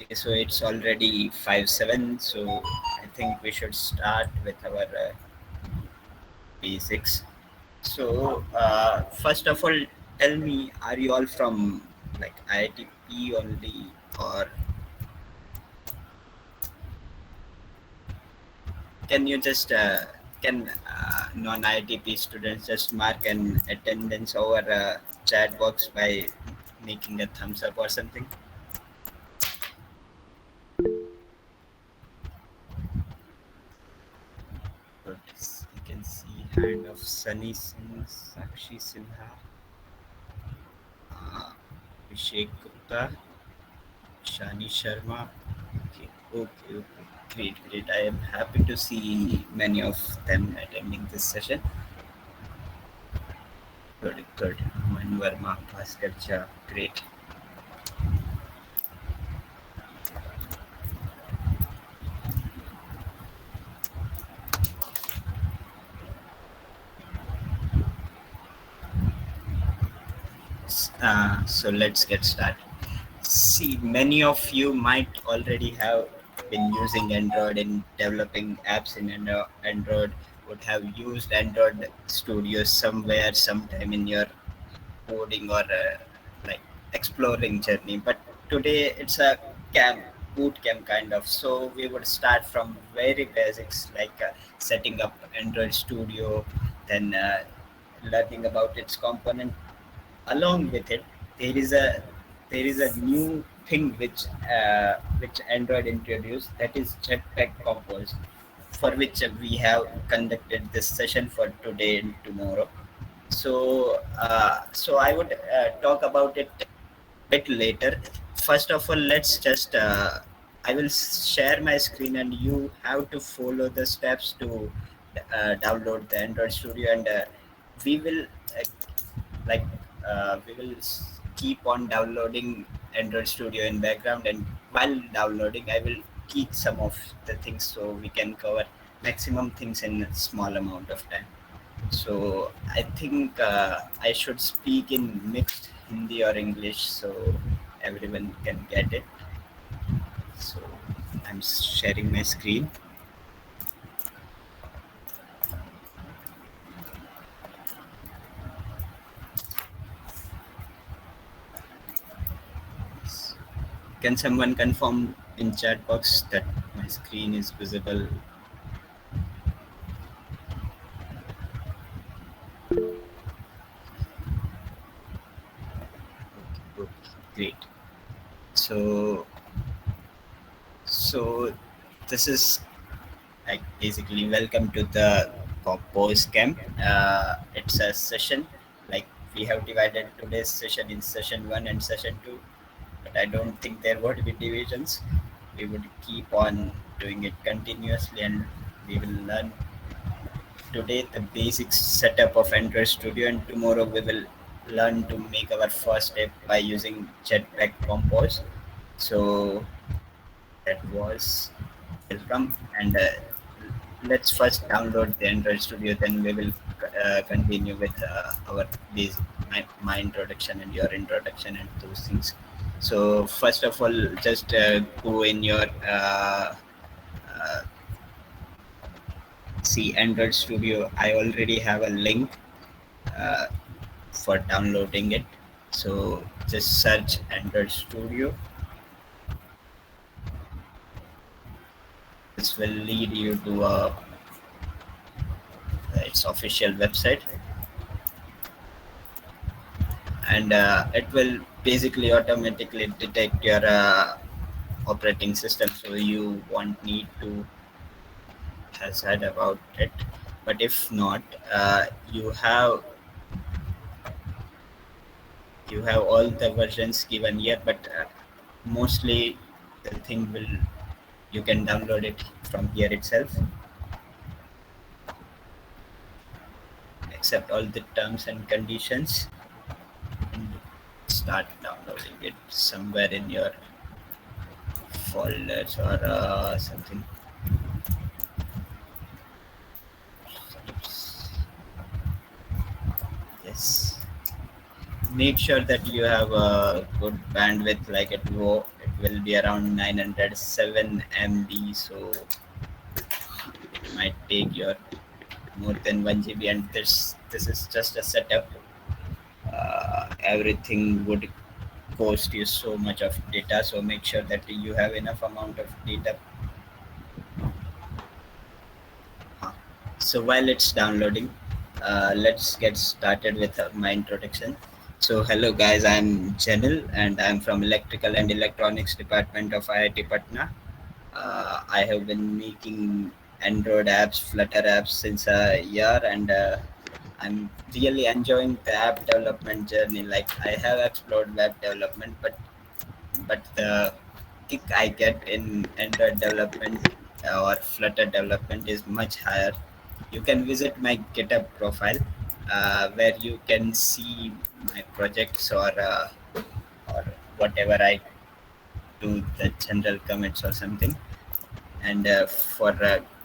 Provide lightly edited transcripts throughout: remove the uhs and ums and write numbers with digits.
Okay, so it's already 5:07, so I think we should start with our basics. So, first of all, tell me, are you all from like IITP only, or can you just can non-IITP students just mark an attendance over chat box by making a thumbs up or something? But you can see hand of Sunny Singh, Sakshi Sinha, uh, Abhishek Gupta, Shani Sharma. Okay, okay, okay. Great, great. I am happy to see many of them attending this session. Good, good. Manu Verma, Bhaskar Jha. Great. So let's get started. See, many of you might already have been using Android in developing apps in Android, would have used Android Studio somewhere, sometime in your coding or like exploring journey. But today it's a camp, boot camp kind of. So we would start from very basics like setting up Android Studio, then learning about its component. Along with it, there is a new thing which Android introduced, that is Jetpack Compose, for which we have conducted this session for today and tomorrow. So so I would talk about it bit later. First of all, let's just I will share my screen and you have to follow the steps to download the Android Studio, and we will uh, like we will keep on downloading Android Studio in background, and while downloading I will keep some of the things so we can cover maximum things in a small amount of time. So I think I should speak in mixed Hindi or English so everyone can get it. So I'm sharing my screen. Can someone confirm in chat box that my screen is visible? Okay, great. So so this is like basically welcome to the Compose camp. It's a session, like we have divided today's session in session 1 and session 2, but I don't think there would be divisions. We would keep on doing it continuously, and we will learn today the basic setup of Android Studio, and tomorrow we will learn to make our first step by using Jetpack Compose. So that was welcome, and let's first download the Android Studio, then we will continue with our base, my introduction and your introduction and those things. So first of all, just go in your uh, see Android Studio. I already have a link uh, for downloading it. So just search Android Studio. This will lead you to its official website, and it will basically automatically detect your operating system, so you won't need to hazard about it. But if not, you have all the versions given here, but mostly the thing will, you can download it from here itself, accept all the terms and conditions, and start downloading it somewhere in your folders or something. Yes, make sure that you have a good bandwidth, like it will be around 907 MB, so it might take your more than 1 GB, and this is just a setup. Everything would cost you so much of data, so make sure that you have enough amount of data. Huh. So while it's downloading, let's get started with my introduction. So hello guys, I'm Janil and I'm from Electrical and Electronics Department of IIT Patna. I have been making Android apps, Flutter apps since a year, and I'm really enjoying the app development journey. Like I have explored web development, but the kick I get in Android development or Flutter development is much higher. You can visit my GitHub profile, where you can see my projects or whatever I do, the general commits or something. And for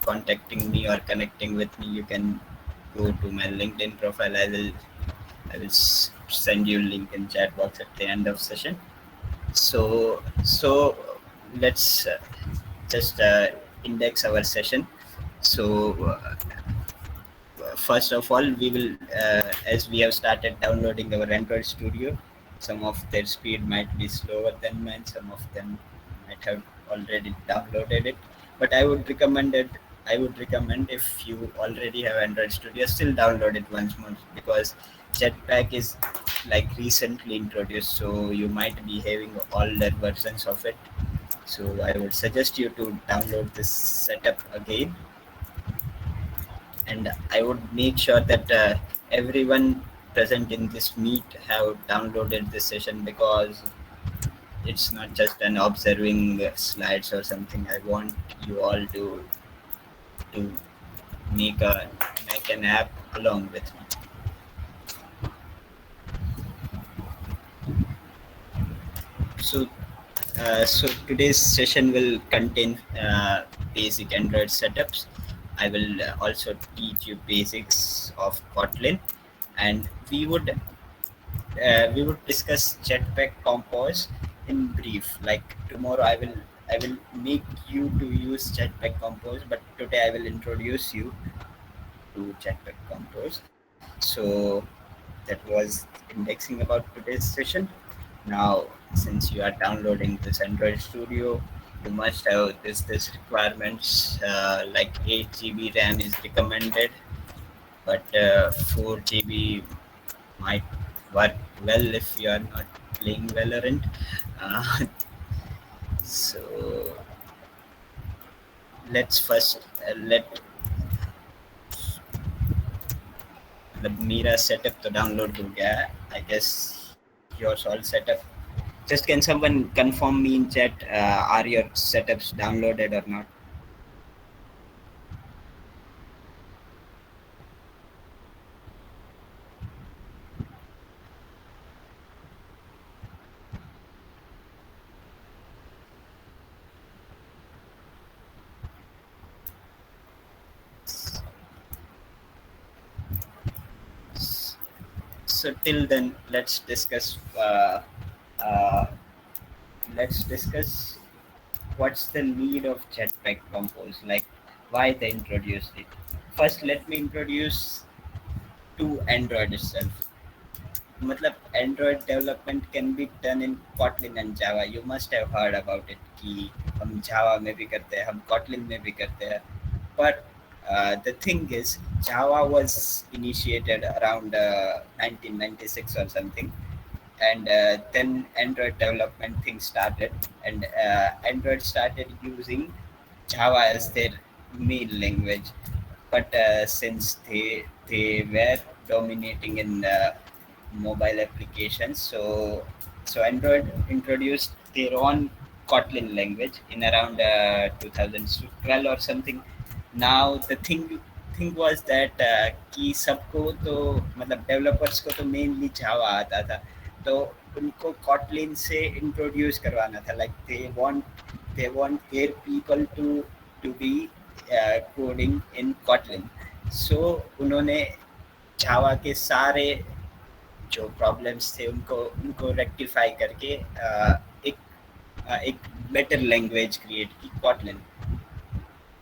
contacting me or connecting with me, you can go to my LinkedIn profile. I will send you link in chat box at the end of session. So let's just index our session. So first of all, we will, as we have started downloading our Android Studio, some of their speed might be slower than mine. Some of them might have already downloaded it, but I would recommend, if you already have Android Studio, still download it once more, because Jetpack is like recently introduced, so you might be having older versions of it. So I would suggest you to download this setup again, and I would make sure that everyone present in this meet have downloaded this session, because it's not just an observing slides or something. I want you all to make a make an app along with me. So so today's session will contain basic Android setups. I will also teach you basics of Kotlin, and we would discuss Jetpack Compose in brief. Like tomorrow, I will make you to use Jetpack Compose, but today I will introduce you to Jetpack Compose. So that was indexing about today's session. Now, since you are downloading this Android Studio, you must have this requirements, like 8 GB RAM is recommended, but 4 GB might work well if you are not playing Valorant. Uh, so let's first let the Mira setup to download हो गया है. I guess yours all setup. Just can someone confirm me in chat? Are your setups downloaded or not? So till then, uh, let's discuss what's the need of Jetpack Compose, like why they introduced it. First, let me introduce to Android itself. मतलब Android development can be done in Kotlin and Java. You must have heard about it कि हम Java में भी करते हैं, हम Kotlin में भी करते हैं. But the thing is, Java was initiated around 1996 or something, and then Android development thing started, and Android started using Java as their main language. But since they were dominating in mobile applications, so Android introduced their own Kotlin language in around 2012 or something. Now the thing was that कि सबको तो मतलब developers को तो mainly जावा आता था, तो उनको Kotlin से इंट्रोड्यूस करवाना था. Like they want their people to be coding in Kotlin. So उन्होंने जावा के सारे जो प्रॉब्लम्स थे उनको उनको रेक्टिफाई करके एक एक बेटर लैंग्वेज क्रिएट की, कॉटलिन।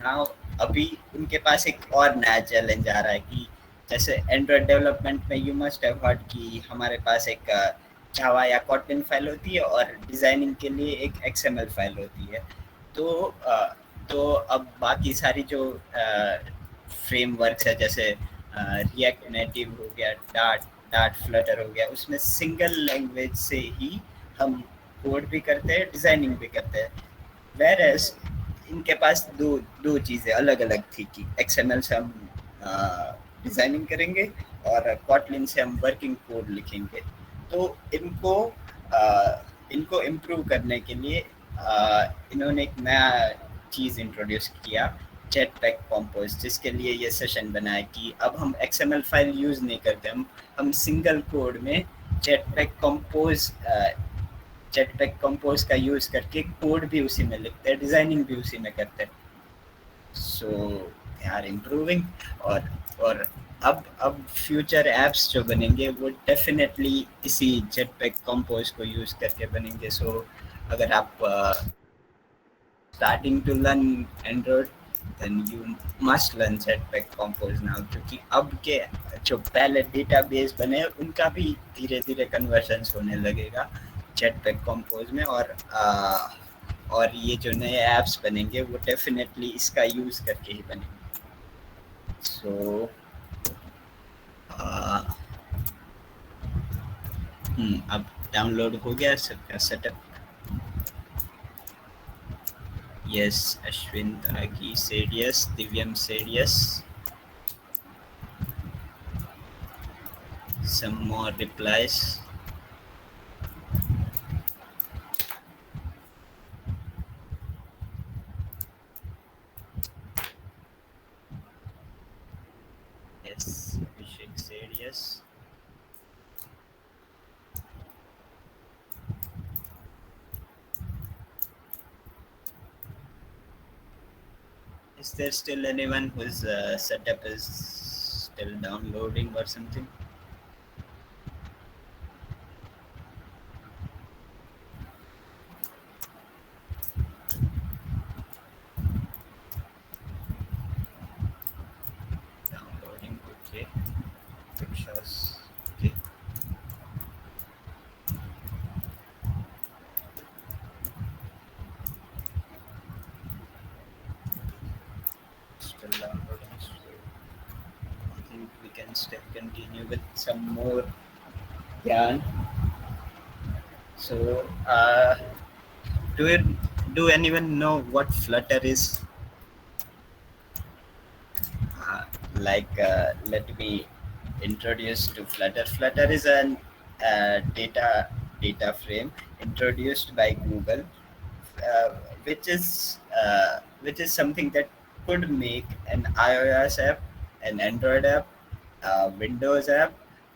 हाँ, अभी उनके पास एक और नया चैलेंज आ रहा है कि जैसे एंड्रॉयड डेवलपमेंट में यू मस्ट हैव हर्ड कि हमारे पास एक जावा या कॉटलिन फाइल होती है और डिज़ाइनिंग के लिए एक एक्सएमएल फाइल होती है। तो तो अब बाकी सारी जो फ्रेमवर्क्स है, जैसे रिएक्ट नेटिव हो गया, डार्ट डार्ट फ्लटर हो गया, उसमें सिंगल लैंग्वेज से ही हम कोड भी करते हैं, डिज़ाइनिंग भी करते हैं। वेर एज इनके पास दो दो चीज़ें अलग अलग थी कि एक्सएमएल से हम डिज़ाइनिंग करेंगे और कॉटलिन से हम वर्किंग कोड लिखेंगे। तो इनको इम्प्रूव करने के लिए इन्होंने एक नया चीज़ इंट्रोड्यूस किया, जेट पैक कॉम्पोज, जिसके लिए ये सेशन बना है कि अब हम एक्सएमएल फाइल यूज़ नहीं करते, हम सिंगल कोड में jet pack compose jet pack compose का यूज़ करके कोड भी उसी में लिखते हैं, डिज़ाइनिंग भी उसी में करते हैं। सो दे आर इम्प्रूविंग। और अब फ्यूचर एप्स जो बनेंगे वो डेफिनेटली इसी जेट पैक कंपोज को यूज़ करके बनेंगे। सो अगर आप starting to learn Android, then you must learn Jetpack Compose now, क्योंकि अब के जो पहले डेटाबेस बने उनका भी धीरे धीरे कन्वर्जन होने लगेगा Jetpack Compose में। और ये जो नए ऐप्स बनेंगे वो डेफिनेटली इसका यूज़ करके ही बनेंगे। सो अब डाउनलोड हो गया सबका setup. Yes, Ashwin Dagi said yes. Divyam said yes. Some more replies. Yes, Abhishek said yes. Is there still anyone whose setup is still downloading or something? Downloading, okay. Pictures, okay. Still downloading. So I think we can still continue with some more yarn. So, do it, do anyone know what Flutter is? Uh, Let me introduce to Flutter. Flutter is an data frame introduced by Google, uh, which is something that could make an iOS app, an Android app, a Windows app,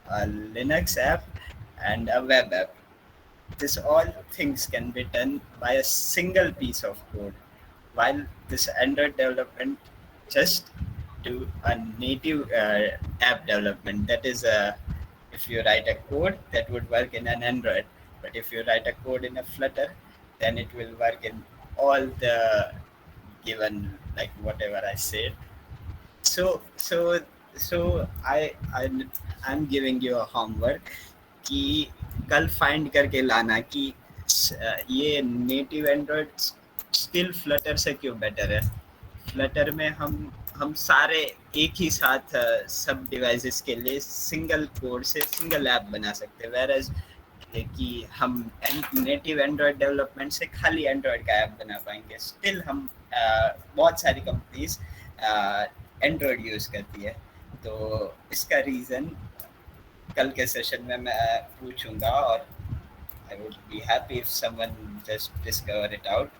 a Linux app, and a web app. This all things can be done by a single piece of code, while this Android development just do a native app development. That is, if you write a code that would work in an Android, but if you write a code in a Flutter, then it will work in all the given, like whatever I said. So so so I'm giving you a homework कि कल find करके लाना कि ये native Android still Flutter से क्यों better है। Flutter में हम सारे एक ही साथ सब डिवाइसेस के लिए सिंगल कोड से सिंगल ऐप बना सकते हैं, वेर एज कि हम नेटिव एंड्रॉयड डेवलपमेंट से खाली एंड्रॉयड का ऐप बना पाएंगे। स्टिल हम बहुत सारी कंपनीज एंड्रॉयड यूज़ करती है। तो इसका रीज़न कल के सेशन में मैं पूछूंगा, और I would be happy if someone just discover it out.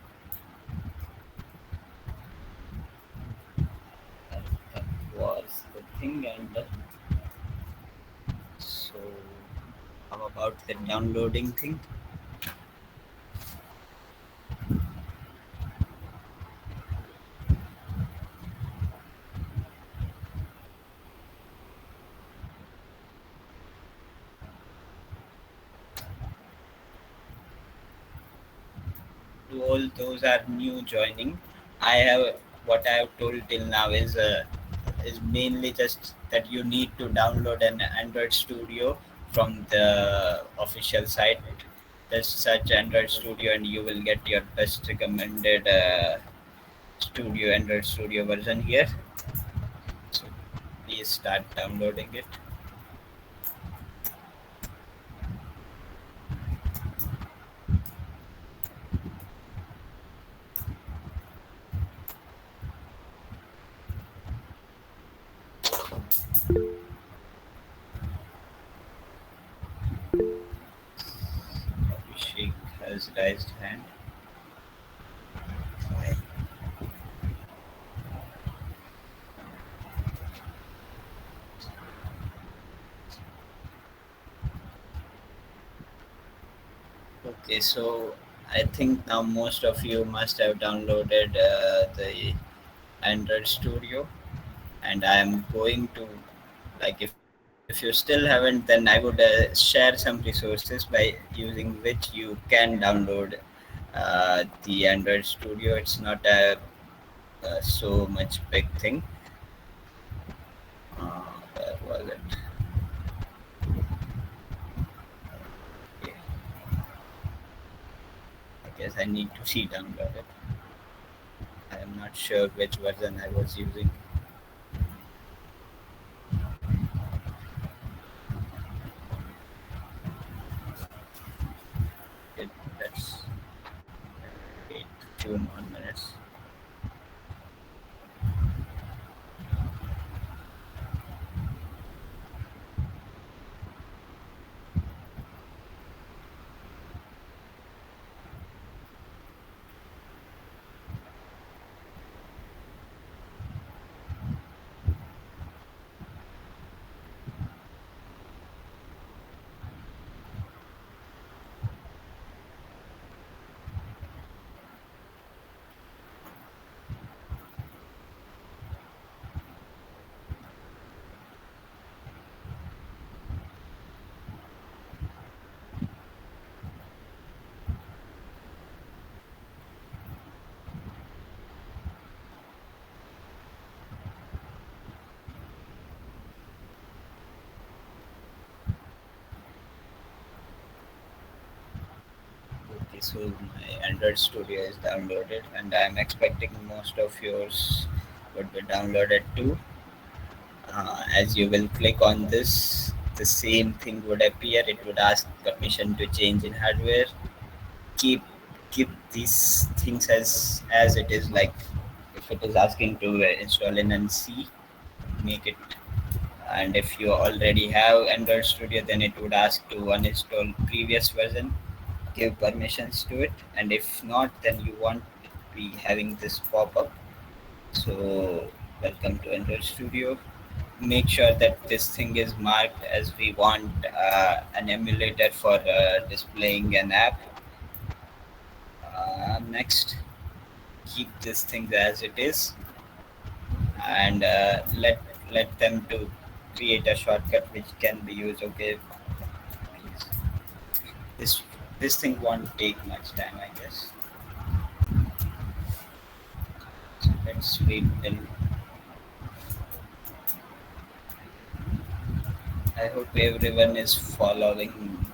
That was the thing. And so how about the downloading thing? all those are new joining, I have what I have told till now is mainly just that you need to download an Android Studio from the official site. Just search Android Studio and you will get your best recommended Studio Android Studio version here. So please start downloading it. Abhishek has raised hand. Okay, so I think now most of you must have downloaded the Android Studio, and I am going to, like, if you still haven't, then I would share some resources by using which you can download the Android Studio. It's not so much big thing. Where was it? Okay, I guess I need to see download it. I am not sure which version I was using. Let's wait 2 more minutes. Okay, so my Android Studio is downloaded, and I'm expecting most of yours would be downloaded too. As you will click on this, the same thing would appear. It would ask permission to change in hardware. Keep keep these things as it is. Like if it is asking to install in and C, make it. And if you already have Android Studio, then it would ask to uninstall previous version, give permissions to it, and if not, then you won't be having this pop-up. So welcome to Android Studio. Make sure that this thing is marked as we want an emulator for displaying an app. Next, keep this thing as it is, and let them to create a shortcut which can be used. Okay, this this thing won't take much time, I guess. So let's wait till. I hope everyone is following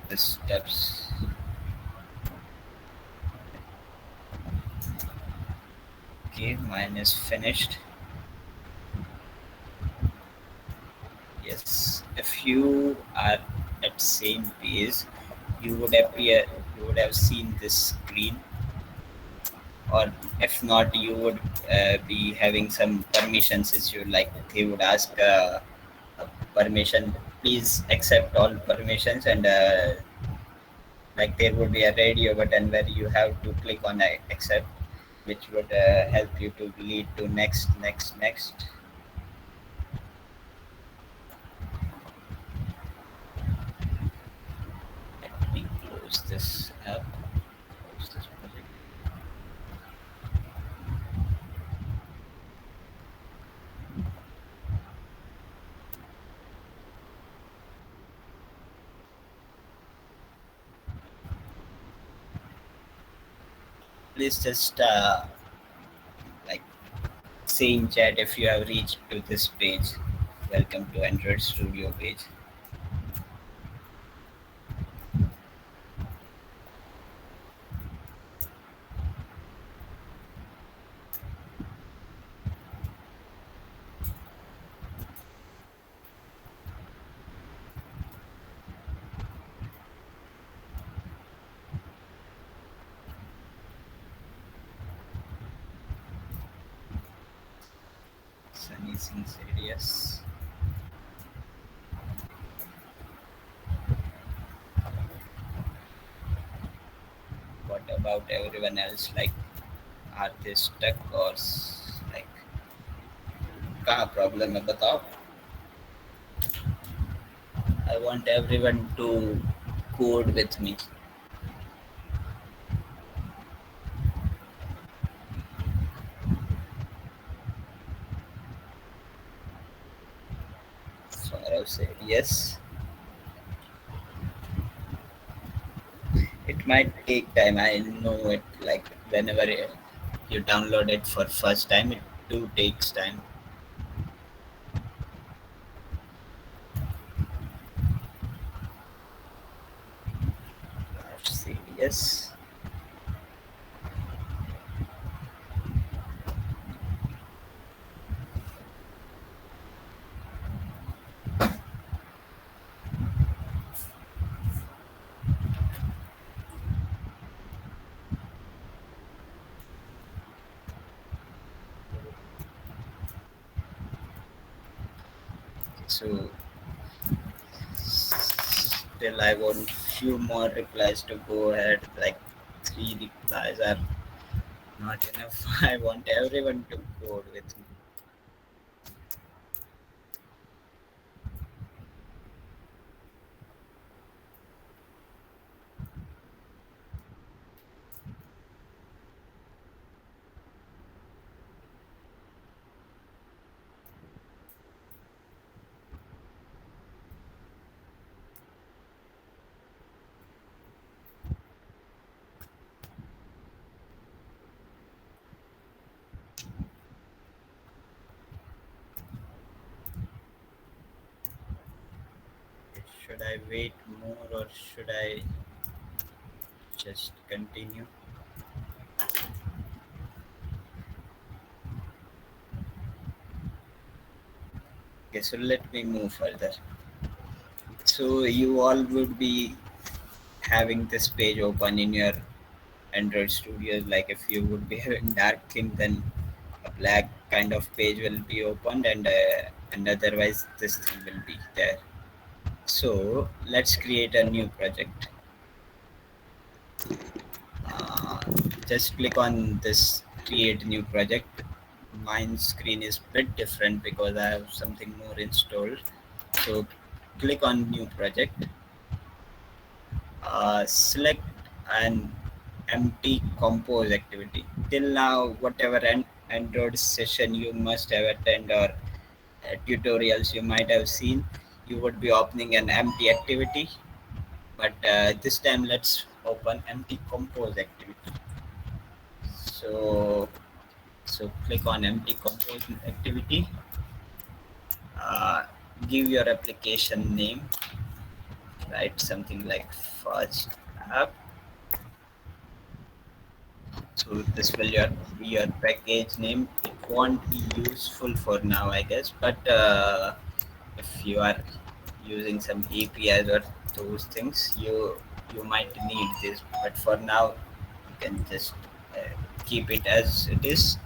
the steps. Okay, mine is finished. Yes, if you are at same page, you would have seen this screen, or if not, you would be having some permissions issue. Like they would ask a permission, please accept all permissions, and like there would be a radio button where you have to click on accept, which would help you to lead to next. Let me close this app, close this project. please just like say in chat if you have reached to this page. Welcome to Android Studio page. Sunny Singh said yes. What about everyone else? Like, are they stuck or like कहाँ problem है बताओ? I want everyone to code with me. Saurav said yes. It might take time. I know it. Like whenever you download it for first time, it do takes time. I've said yes. So still, I want few more replies to go ahead. Like 3 replies are not enough. I want everyone to code with me. Should I wait more or should I just continue? Okay, so let me move further. So you all would be having this page open in your Android studios. Like if you would be having dark theme, then a black kind of page will be opened, and otherwise this thing will be there. So let's create a new project. Uh, just click on this create new project. Mine screen is bit different because I have something more installed. So click on new project. Select an empty compose activity. Till now, whatever Android session you must have attended or tutorials you might have seen, you would be opening an empty activity. But this time, let's open empty compose activity. So, so click on empty compose activity. Uh, give your application name. Write something like first app. So this will your package name. It won't be useful for now, I guess. But if you are using some APIs or those things, you might need this. But for now, you can just keep it as it is.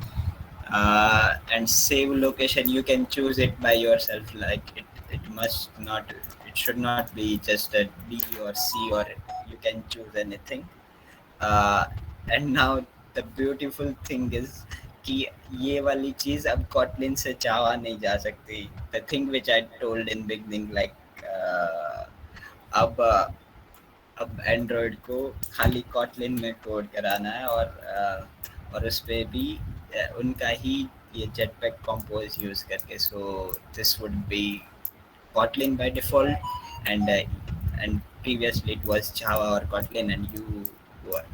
And save location. You can choose it by yourself. Like it must not. It should not be just a B or C or you can choose anything. uh, and now the beautiful thing is कि ये वाली चीज अब Kotlin से Java नहीं जा सकती. The thing which I told in beginning, like अब अब Android को खाली Kotlin में कोड कराना है और उस पे भी उनका ही ये Jetpack Compose यूज करके. So this would be Kotlin by default, and previously it was Java or Kotlin, and you were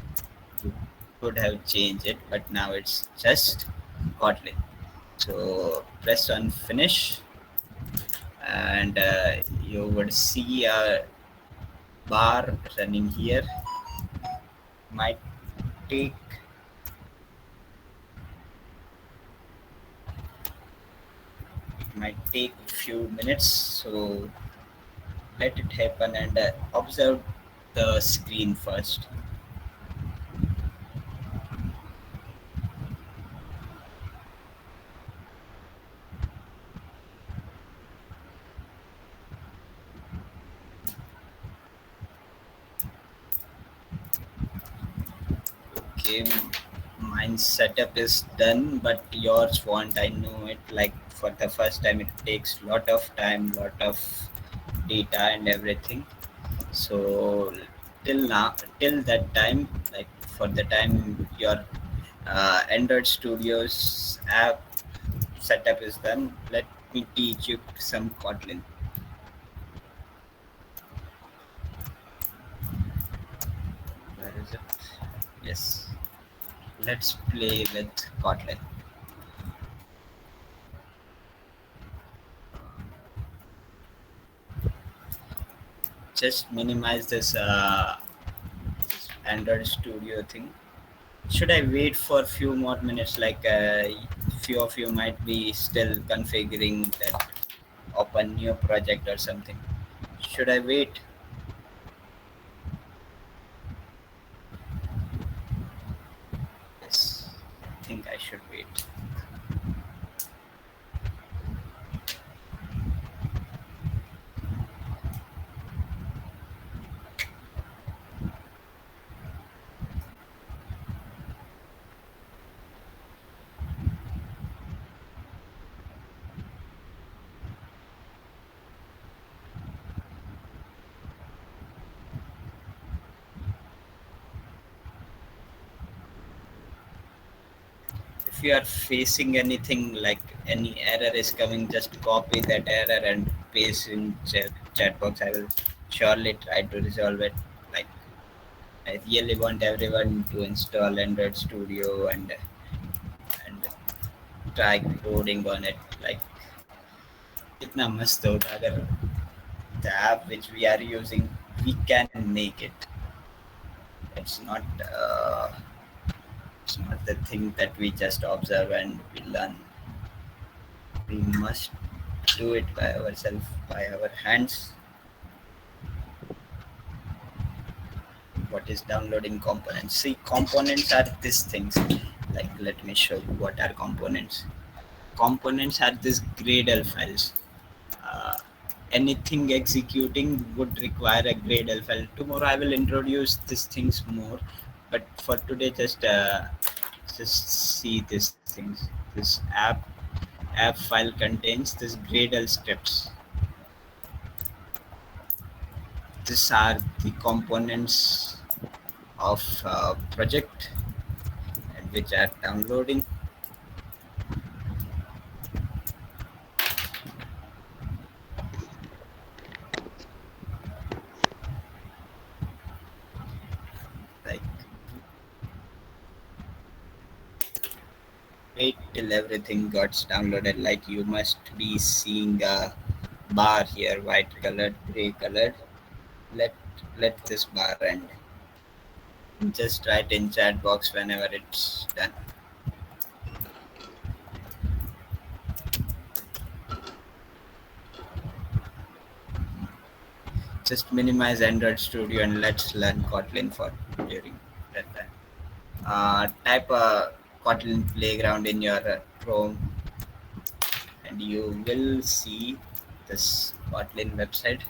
could have changed it, but now it's just Kotlin. So press on finish, and you would see a bar running here. Might take might take a few minutes. So let it happen and observe the screen first. Okay, mine setup is done, but yours won't. I know it. Like for the first time, it takes lot of time, lot of data, and everything. So till now, till that time, like for the time your Android Studios app setup is done, let me teach you some Kotlin. Where is it? Yes. Let's play with Kotlin. Just minimize this Android Studio thing. Should I wait for a few more minutes? Like few of you might be still configuring that open new project or something. Should I wait? Yes, I think I should wait. If you are facing anything like any error is coming, just copy that error and paste in chat box. I will surely try to resolve it. Like I really want everyone to install Android Studio and try coding on it. Like इतना मस्त होता अगर the app which we are using we can make it. It's not it's not the thing that we just observe and we learn. We must do it by ourselves, by our hands. What is downloading components? See, components are these things. Like, let me show you what are components. Components are these Gradle files. Uh, Anything executing would require a Gradle file. Tomorrow I will introduce these things more, but for today, just see these things. This app file contains this Gradle scripts. These are the components of project and which are downloading. Like wait till everything gets downloaded. Like you must be seeing a bar here, white colored, gray colored. Let let this bar end. Just write in chat box whenever it's done. Just minimize Android Studio and let's learn Kotlin for during that time. Type a Kotlin playground in your Chrome and you will see this Kotlin website.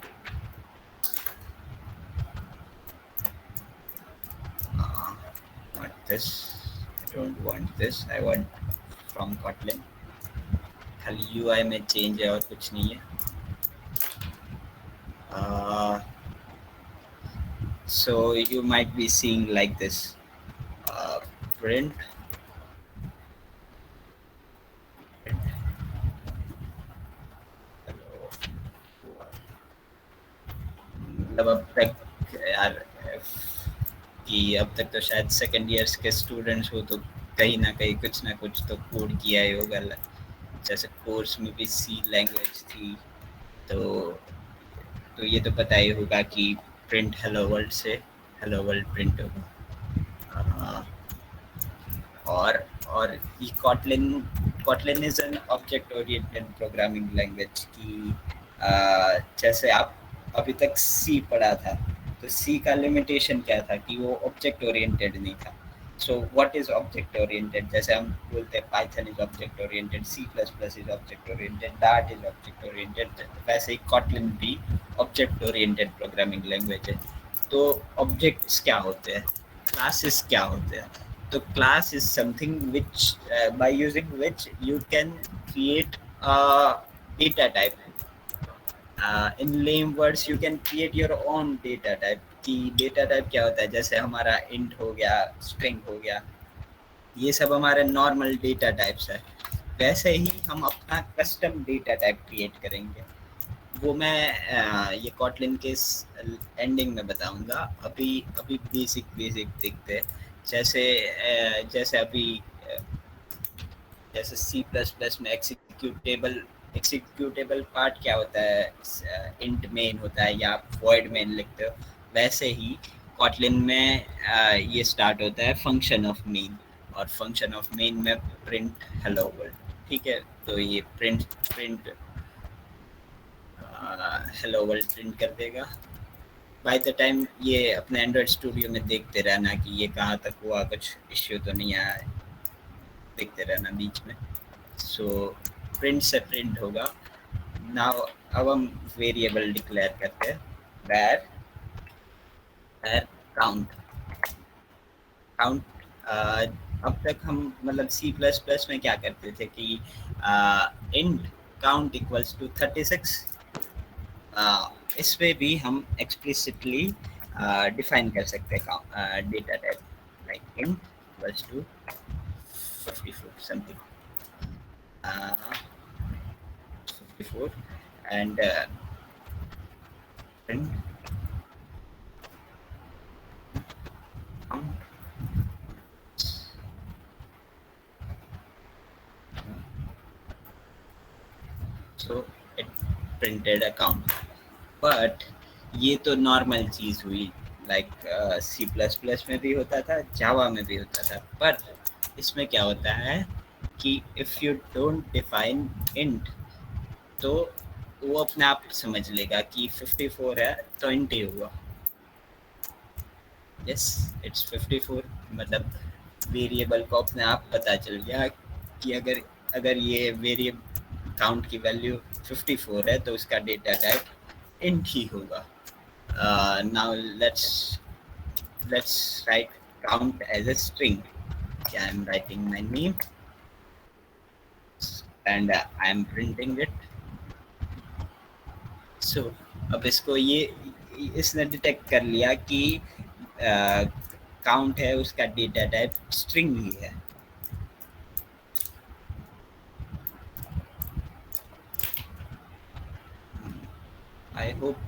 Uh, Not this. I don't want this. I want from Kotlin. खाली UI में change है और कुछ नहीं है. Uh, so you might be seeing like this. Uh, print. मतलब अब तक यार कि अब तक तो शायद सेकेंड ईयर्स के स्टूडेंट्स हो तो कहीं ना कुछ तो कोड किया ही होगा। जैसे कोर्स में भी सी लैंग्वेज थी, तो ये तो पता ही होगा कि प्रिंट हेलो वर्ल्ड से हेलो वर्ल्ड प्रिंट होगा। और ये Kotlin is an object oriented programming language की। जैसे आप अभी तक सी पढ़ा था, तो सी का लिमिटेशन क्या था कि वो ऑब्जेक्ट ओरिएंटेड नहीं था। So what is object oriented? जैसे हम बोलते हैं Python is object oriented, C plus plus is object oriented, Dart is object oriented, वैसे ही कॉटलिन भी ऑब्जेक्ट ओरिएंटेड प्रोग्रामिंग लैंग्वेज है। तो ऑब्जेक्ट्स क्या होते हैं, क्लासेस क्या होते हैं? तो class is something which by using which you can create a data type. In lame words you can create your own data type। कि data type क्या होता है? जैसे हमारा int हो गया, string हो गया, ये सब हमारे नॉर्मल डेटा टाइप्स है। वैसे ही हम अपना कस्टम डेटा टाइप क्रिएट करेंगे। वो मैं ये कॉटलिन के एंडिंग में बताऊंगा। अभी अभी बेसिक देखते हैं। जैसे जैसे अभी जैसे सी प्लस प्लस में एक्सिक्यूटेबल पार्ट क्या होता है? इंट मेन होता है या आप वॉइड मेन लिखते हो। वैसे ही कॉटलिन में ये स्टार्ट होता है फंक्शन ऑफ मेन, और फंक्शन ऑफ मेन में प्रिंट हेलो वर्ल्ड। ठीक है, तो ये प्रिंट हेलो वर्ल्ड प्रिंट कर देगा। बाय द टाइम ये अपने एंड्रॉयड स्टूडियो में देखते रहना कि ये कहाँ तक हुआ, कुछ इश्यू तो नहीं आया है, देखते रहना बीच में। सो प्रिंट से प्रिंट होगा। नाउ अब हम वेरिएबल डिक्लेयर करते हैं, where काउंट। अब तक हम मतलब सी प्लस प्लस में क्या करते थे कि इंट काउंट इक्वल्स टू 36। इसमें भी हम एक्सप्लिसिटली डिफाइन कर सकते हैं data type, like int equals to 54 something, 54 and print count। So it printed a count। But ये तो नॉर्मल चीज़ हुई, लाइक सी प्लस प्लस में भी होता था, जावा में भी होता था। पर इसमें क्या होता है कि if you don't define int, तो वो अपने आप समझ लेगा कि 54 है तो इंट ही हुआ। Yes, it's 54। मतलब वेरिएबल को अपने आप पता चल गया कि अगर अगर ये वेरिएबल काउंट की वैल्यू 54 है तो उसका डेटा टाइप इंट ही होगा। Now let's write count as a string। I am writing my name and I am printing it। So अब इसको इसने डिटेक्ट कर लिया कि काउंट है, उसका डेटा टाइप स्ट्रिंग ही है। I hope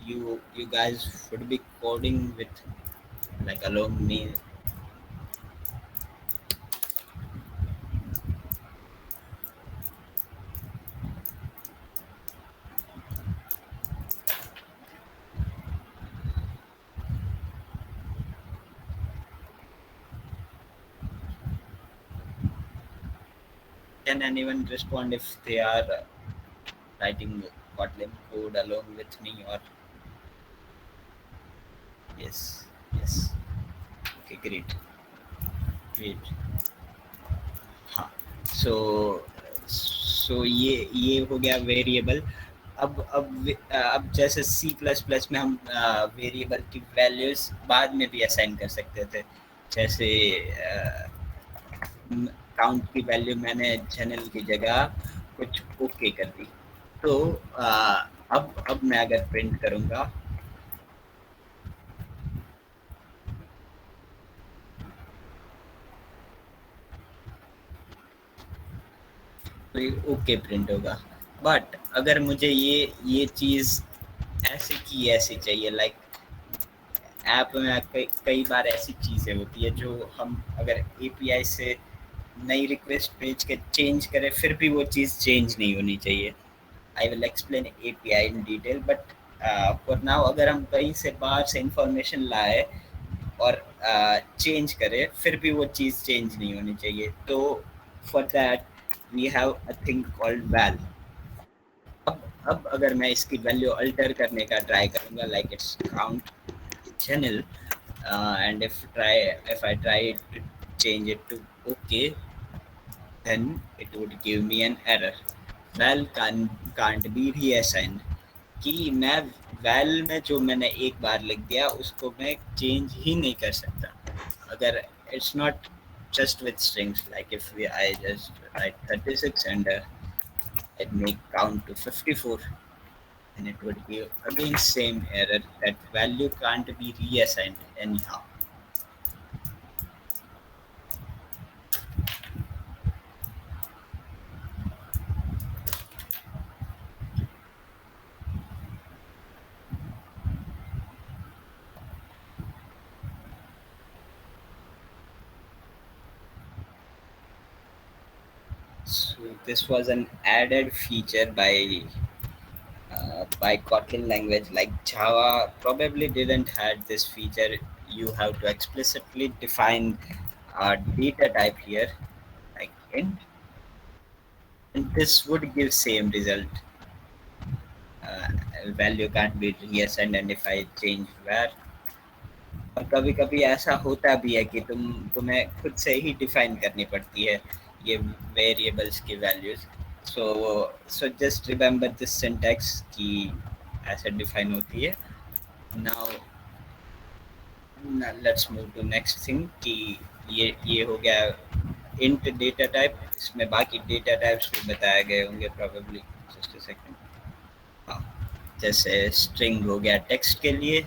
you guys should be coding with like along me। Can anyone respond if they are writing Kotlin code along with me? Or yes, yes, okay, great। हाँ, सो ये हो गया variable. अब जैसे सी plus plus में हम variable की values बाद में भी असाइन कर सकते थे। जैसे काउंट की वैल्यू मैंने जनरल की जगह कुछ ओके कर दी। तो अब मैं अगर प्रिंट करूँगा तो ये ओके प्रिंट होगा। बट अगर मुझे ये चीज़ ऐसे की ऐसे चाहिए, लाइक ऐप में कई बार ऐसी चीज़ें होती है जो हम अगर एपीआई से नई रिक्वेस्ट भेज के चेंज करें फिर भी वो चीज़ चेंज नहीं होनी चाहिए. I will explain API in detail, but for now अगर हम कहीं से बाहर से इंफॉर्मेशन लाए और चेंज करें फिर भी वो चीज़ चेंज नहीं होनी चाहिए. तो for that we have a thing called val. अब अगर मैं इसकी वैल्यू अल्टर करने का ट्राई करूँगा, like it's count channel, and if I try to change it to okay, then it would give me an error. Val can't be reassigned. कि मैं well में जो मैंने एक बार लिख दिया उसको मैं चेंज ही नहीं कर सकता. अगर it's not just with strings, like if I just write 36 and I make count to 54, and it would give again same error that value can't be reassigned anyhow. So this was an added feature by Kotlin language. Like Java probably didn't had this feature. You have to explicitly define a data type here, like int, and this would give same result. Uh, Value can't be reassigned, and if I change where, और कभी कभी ऐसा होता भी है कि तुम्हें खुद से ही डिफाइन करनी पड़ती है ये वेरिएबल्स की values. So so just remember this syntax कि ऐसे डिफाइन होती है. Now let's move to next thing कि ये हो गया इंट डेटा टाइप. इसमें बाकी डेटा टाइप्स भी बताए गए होंगे प्रोबेबली. Just a second. हाँ, जैसे स्ट्रिंग हो गया टेक्स्ट के लिए,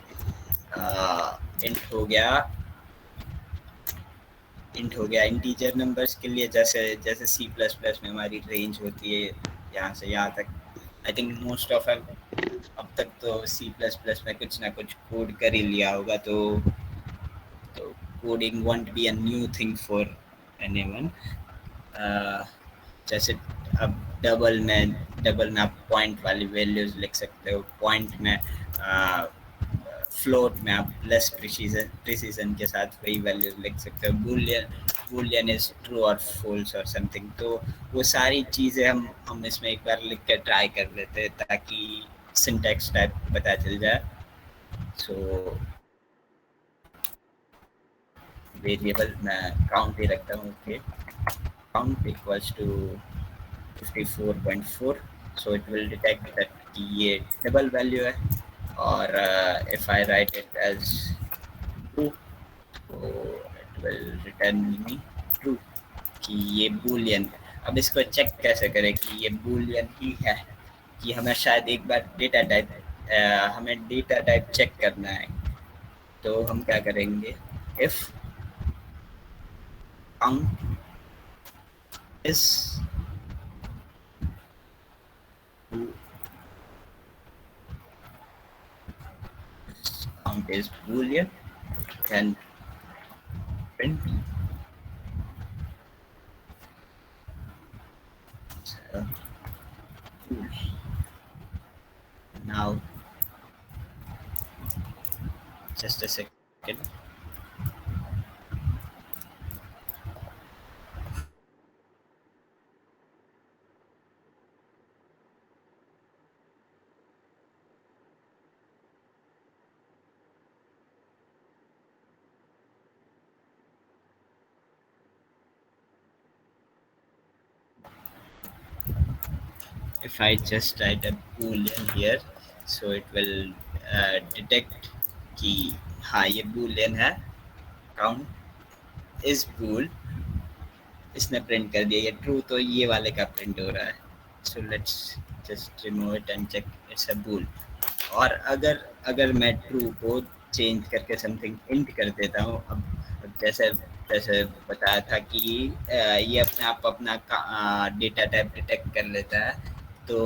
इंट हो गया इंटीजर नंबर्स के लिए, जैसे जैसे सी प्लस प्लस में हमारी रेंज होती है यहाँ से यहाँ तक. आई थिंक मोस्ट ऑफ अब तक तो सी प्लस प्लस में कुछ ना कुछ कोड कर ही लिया होगा. तो coding want be a new thing for anyone. जैसे अब डबल में आप पॉइंट वाली वैल्यूज लिख सकते हो. पॉइंट में फ्लोट में आप लेस प्रिसीजन के साथ वही वैल्यूज लिख सकते हो. बूलियन इज ट्रू और फॉल्स और समथिंग. तो वो सारी चीज़ें हम इसमें एक बार लिख कर ट्राई कर लेते हैं ताकि सिंटैक्स टाइप पता चल जाए. सो वेरिएबल मैं काउंट ही रखता हूँ. Okay, count equals to 54.4. so it will detect that ये डबल वैल्यू है. और if I write it as true, so it will return me true कि ये boolean है. अब इसको चेक कैसे करें कि ये boolean ही है कि हमें शायद एक बार हमें डेटा टाइप चेक करना है. तो हम क्या करेंगे, if count is boolean, then print cool. Now just a second. If I just write a boolean here, so it will detect कि हाँ ये boolean है. count is bool, इसने प्रिंट कर दिया. ये ट्रू तो ये वाले का प्रिंट हो रहा है. So let's just remove it and check it's a bool. और अगर मैं ट्रू को चेंज करके समथिंग इंट कर देता हूँ. अब जैसे जैसे बताया था कि ये अपने आप अपना डेटा टाइप डिटेक्ट कर लेता है. तो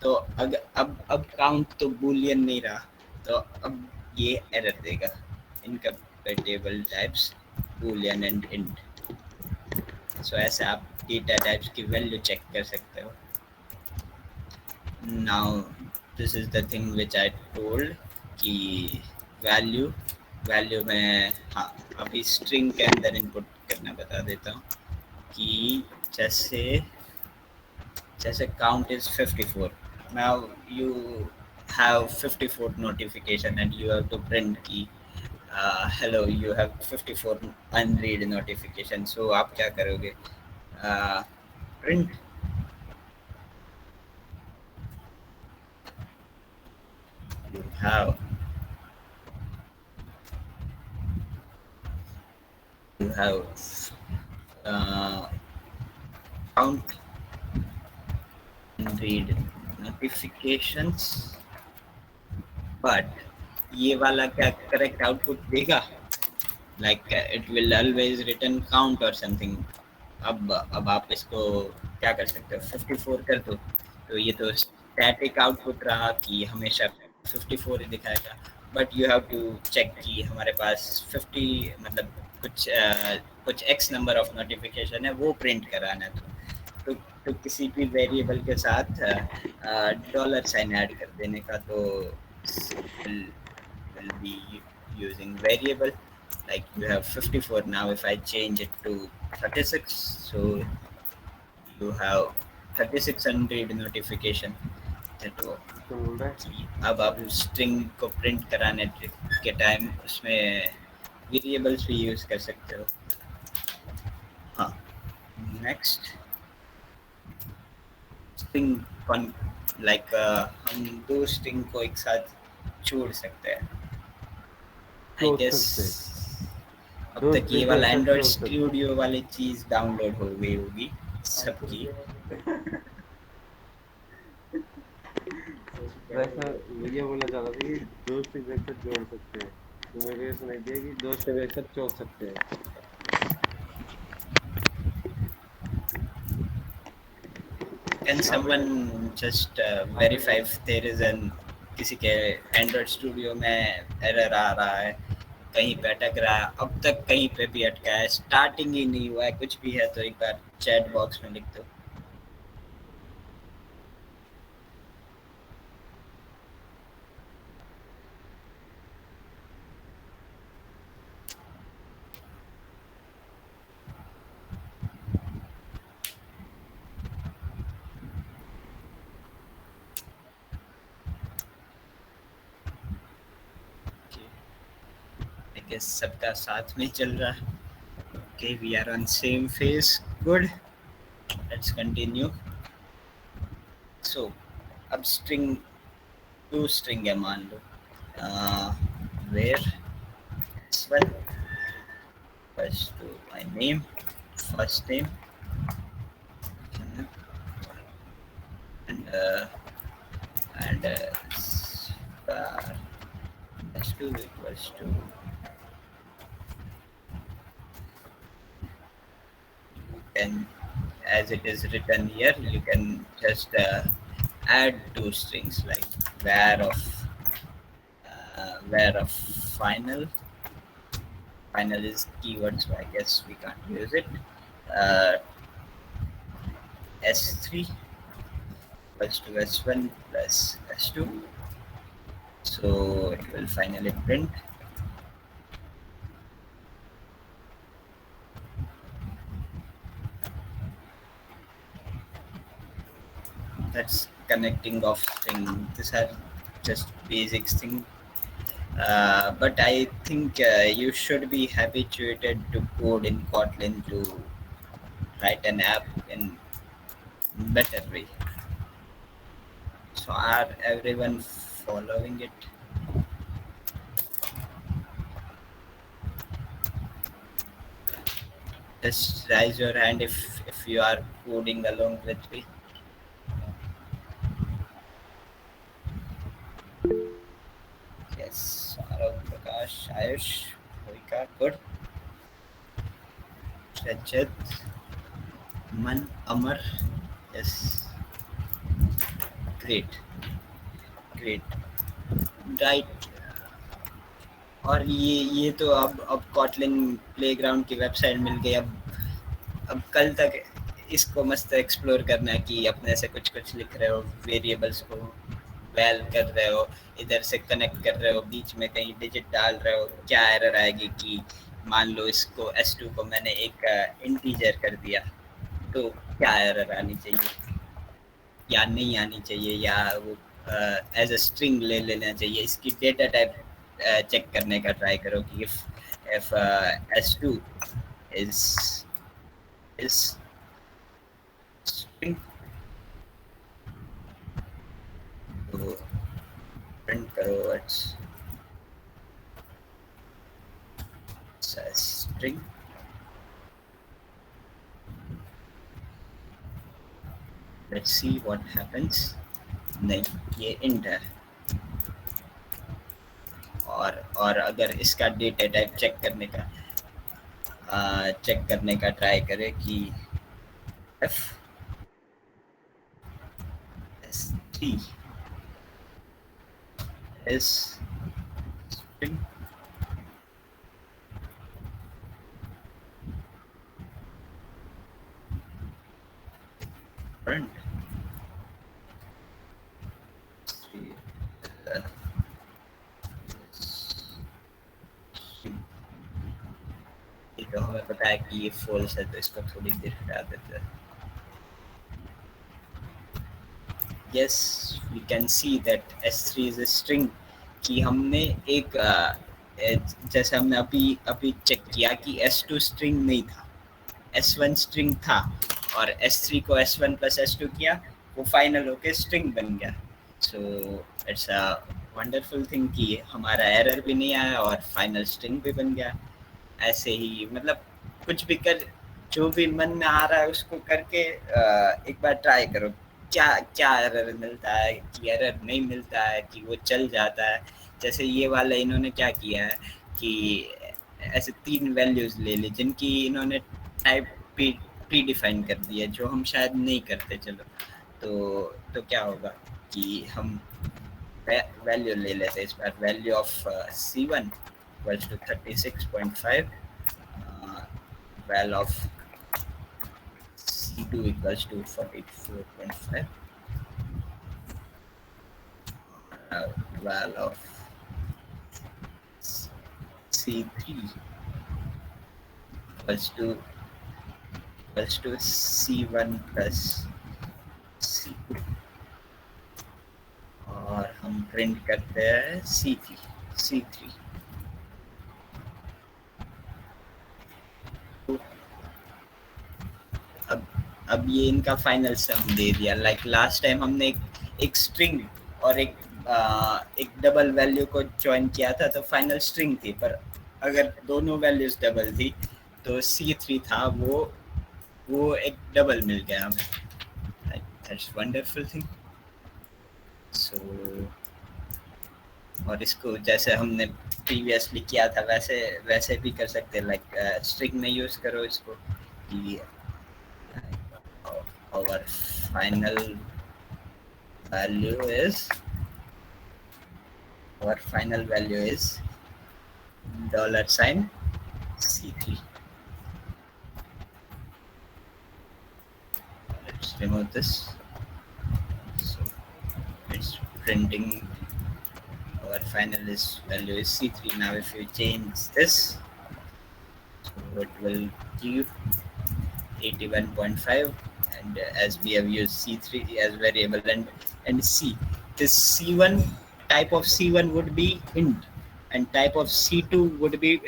तो अब काउंट तो बूलियन नहीं रहा. तो अब ये एरर देगा, incompatible types boolean and int. So ऐसे आप डेटा टाइप्स की वैल्यू चेक कर सकते हो। Now this is the thing which I told कि वैल्यू वैल्यू में, हाँ, अभी स्ट्रिंग के अंदर इनपुट करना बता देता हूँ कि जैसे जैसे count is 54. Now you have 54 notification and you have to print key, hello, you have 54 unread notification. So आप क्या करोगे? Print, you have you have uh, count unread notifications, but ये वाला क्या correct output देगा? Like it will always return count or something. अब आप इसको क्या कर सकते हो? 54 कर दो, तो ये तो स्टैटिक आउटपुट रहा कि हमेशा 54 ही दिखाएगा। But you have to check कि हमारे पास 50, मतलब कुछ एक्स नंबर ऑफ नोटिफिकेशन है, वो प्रिंट कराना है। तो, तो किसी भी वेरिएबल के साथ डॉलर साइन ऐड कर देने का, तो will be using variable. Like you have 54 now. If I change it to 36, so you have 36 unread notification. तो अब आप स्ट्रिंग को प्रिंट कराने के टाइम उसमें वेरिएबल्स भी यूज कर सकते हो। हाँ, नेक्स्ट स्ट्रिंग कॉन, लाइक हम दो स्ट्रिंग को एक साथ जोड़ सकते हैं। आई गेस अब तक ये वाला एंड्रॉइड स्टूडियो वाली चीज डाउनलोड हो गई होगी सबकी। वैसा ये बोलना चाह रहा था कि दो स्ट्रिंग एक साथ जोड़ सकते हैं, तो मेरे को सुनाई दिया कि दो स्ट्रिंग एक साथ जोड़ सकते हैं। Can someone just verify if there is an, किसी के एंड्रॉइड स्टूडियो में एरर आ रहा है, कहीं पे अटक रहा है? अब तक कहीं पे भी अटका है, स्टार्टिंग ही नहीं हुआ है, कुछ भी है तो एक बार चैट बॉक्स में लिख दो। I guess सबका साथ में चल रहा है। Okay, we are on same phase. Good. Let's continue. So, अब string, two string है मान लो, where s1 equals to my name, first name, and star s2 equals to, you can, as it is written here, you can just add two strings like where of final. Final is keyword, so I guess we can't use it. S3 equals to S1 plus S2. So it will finally print. That's connecting of string. These are just basic thing. But I think you should be habituated to code in Kotlin to write an app in better way. So are everyone following it? Just raise your hand if you are coding along with me. Yes, Arav, Prakash, Ayush, Bhuvika, good. Rajat, Man, Amar, yes, great, great. Right. और ये तो अब Kotlin playground की website मिल गई। अब कल तक इसको मस्त एक्सप्लोर करना है कि अपने से कुछ कुछ लिख रहे हो, वेरिएबल्स को वैल कर रहे हो, इधर से कनेक्ट कर रहे हो, बीच में कहीं डिजिट डाल रहे हो, क्या एरर आएगी कि मान लो इसको S2 को मैंने एक इंटीजर कर दिया, तो क्या एरर आनी चाहिए या नहीं आनी चाहिए, या वो एज अ स्ट्रिंग ले लेना चाहिए। इसकी डेटा टाइप चेक करने का ट्राई करो कि if S2 is is string, तो प्रिंट करो it's string. Let's see what happens. नहीं, ये इंट है। और अगर इसका डेटा टाइप चेक करने का ट्राई करें कि F S T is string, print तो हमें पता है कि ये फॉल्स है, तो इसको थोड़ी देर हटा देते हैं। yes, we can see that S3 is a string कि हमने एक जैसे हमने अभी अभी चेक किया कि S2 स्ट्रिंग नहीं था, S1 स्ट्रिंग था, और S3 को S1 प्लस S2 किया, वो फाइनल होके स्ट्रिंग बन गया। So it's a wonderful thing कि हमारा एरर भी नहीं आया और फाइनल स्ट्रिंग भी बन गया। ऐसे ही मतलब कुछ भी कर, जो भी मन में आ रहा है उसको करके एक बार ट्राई करो, क्या क्या एरर मिलता है, कि एरर नहीं मिलता है, कि वो चल जाता है। जैसे ये वाला इन्होंने क्या किया है कि ऐसे 3 वैल्यूज़ ले ली जिनकी इन्होंने टाइप प्री डिफाइन कर दिया, जो हम शायद नहीं करते। चलो, तो क्या होगा कि हम वैल्यू ले लेते इस बार, value of C1 equals to 36.5, val of C2 equals to 44.5, val of C3 equals to C1 plus C2, और हम प्रिंट करते हैं C3। तो अब ये इनका फाइनल सम दे दिया। लाइक लास्ट टाइम हमने एक स्ट्रिंग और एक डबल वैल्यू को ज्वाइन किया था, तो फाइनल स्ट्रिंग थी, पर अगर दोनों वैल्यूज डबल थी तो C3 था, वो एक डबल मिल गया हमें। That's wonderful thing. सो और इसको जैसे हमने प्रीवियसली किया था वैसे वैसे भी कर सकते हैं। लाइक स्ट्रिंग में यूज़ करो इसको कि our final value is $sign C3. Let's remove this. So it's printing our final value is C3. Now if you change this, so it will give 81.5, and as we have used C3 as variable, and C, this C1 type of C1 would be int and type of C2 would be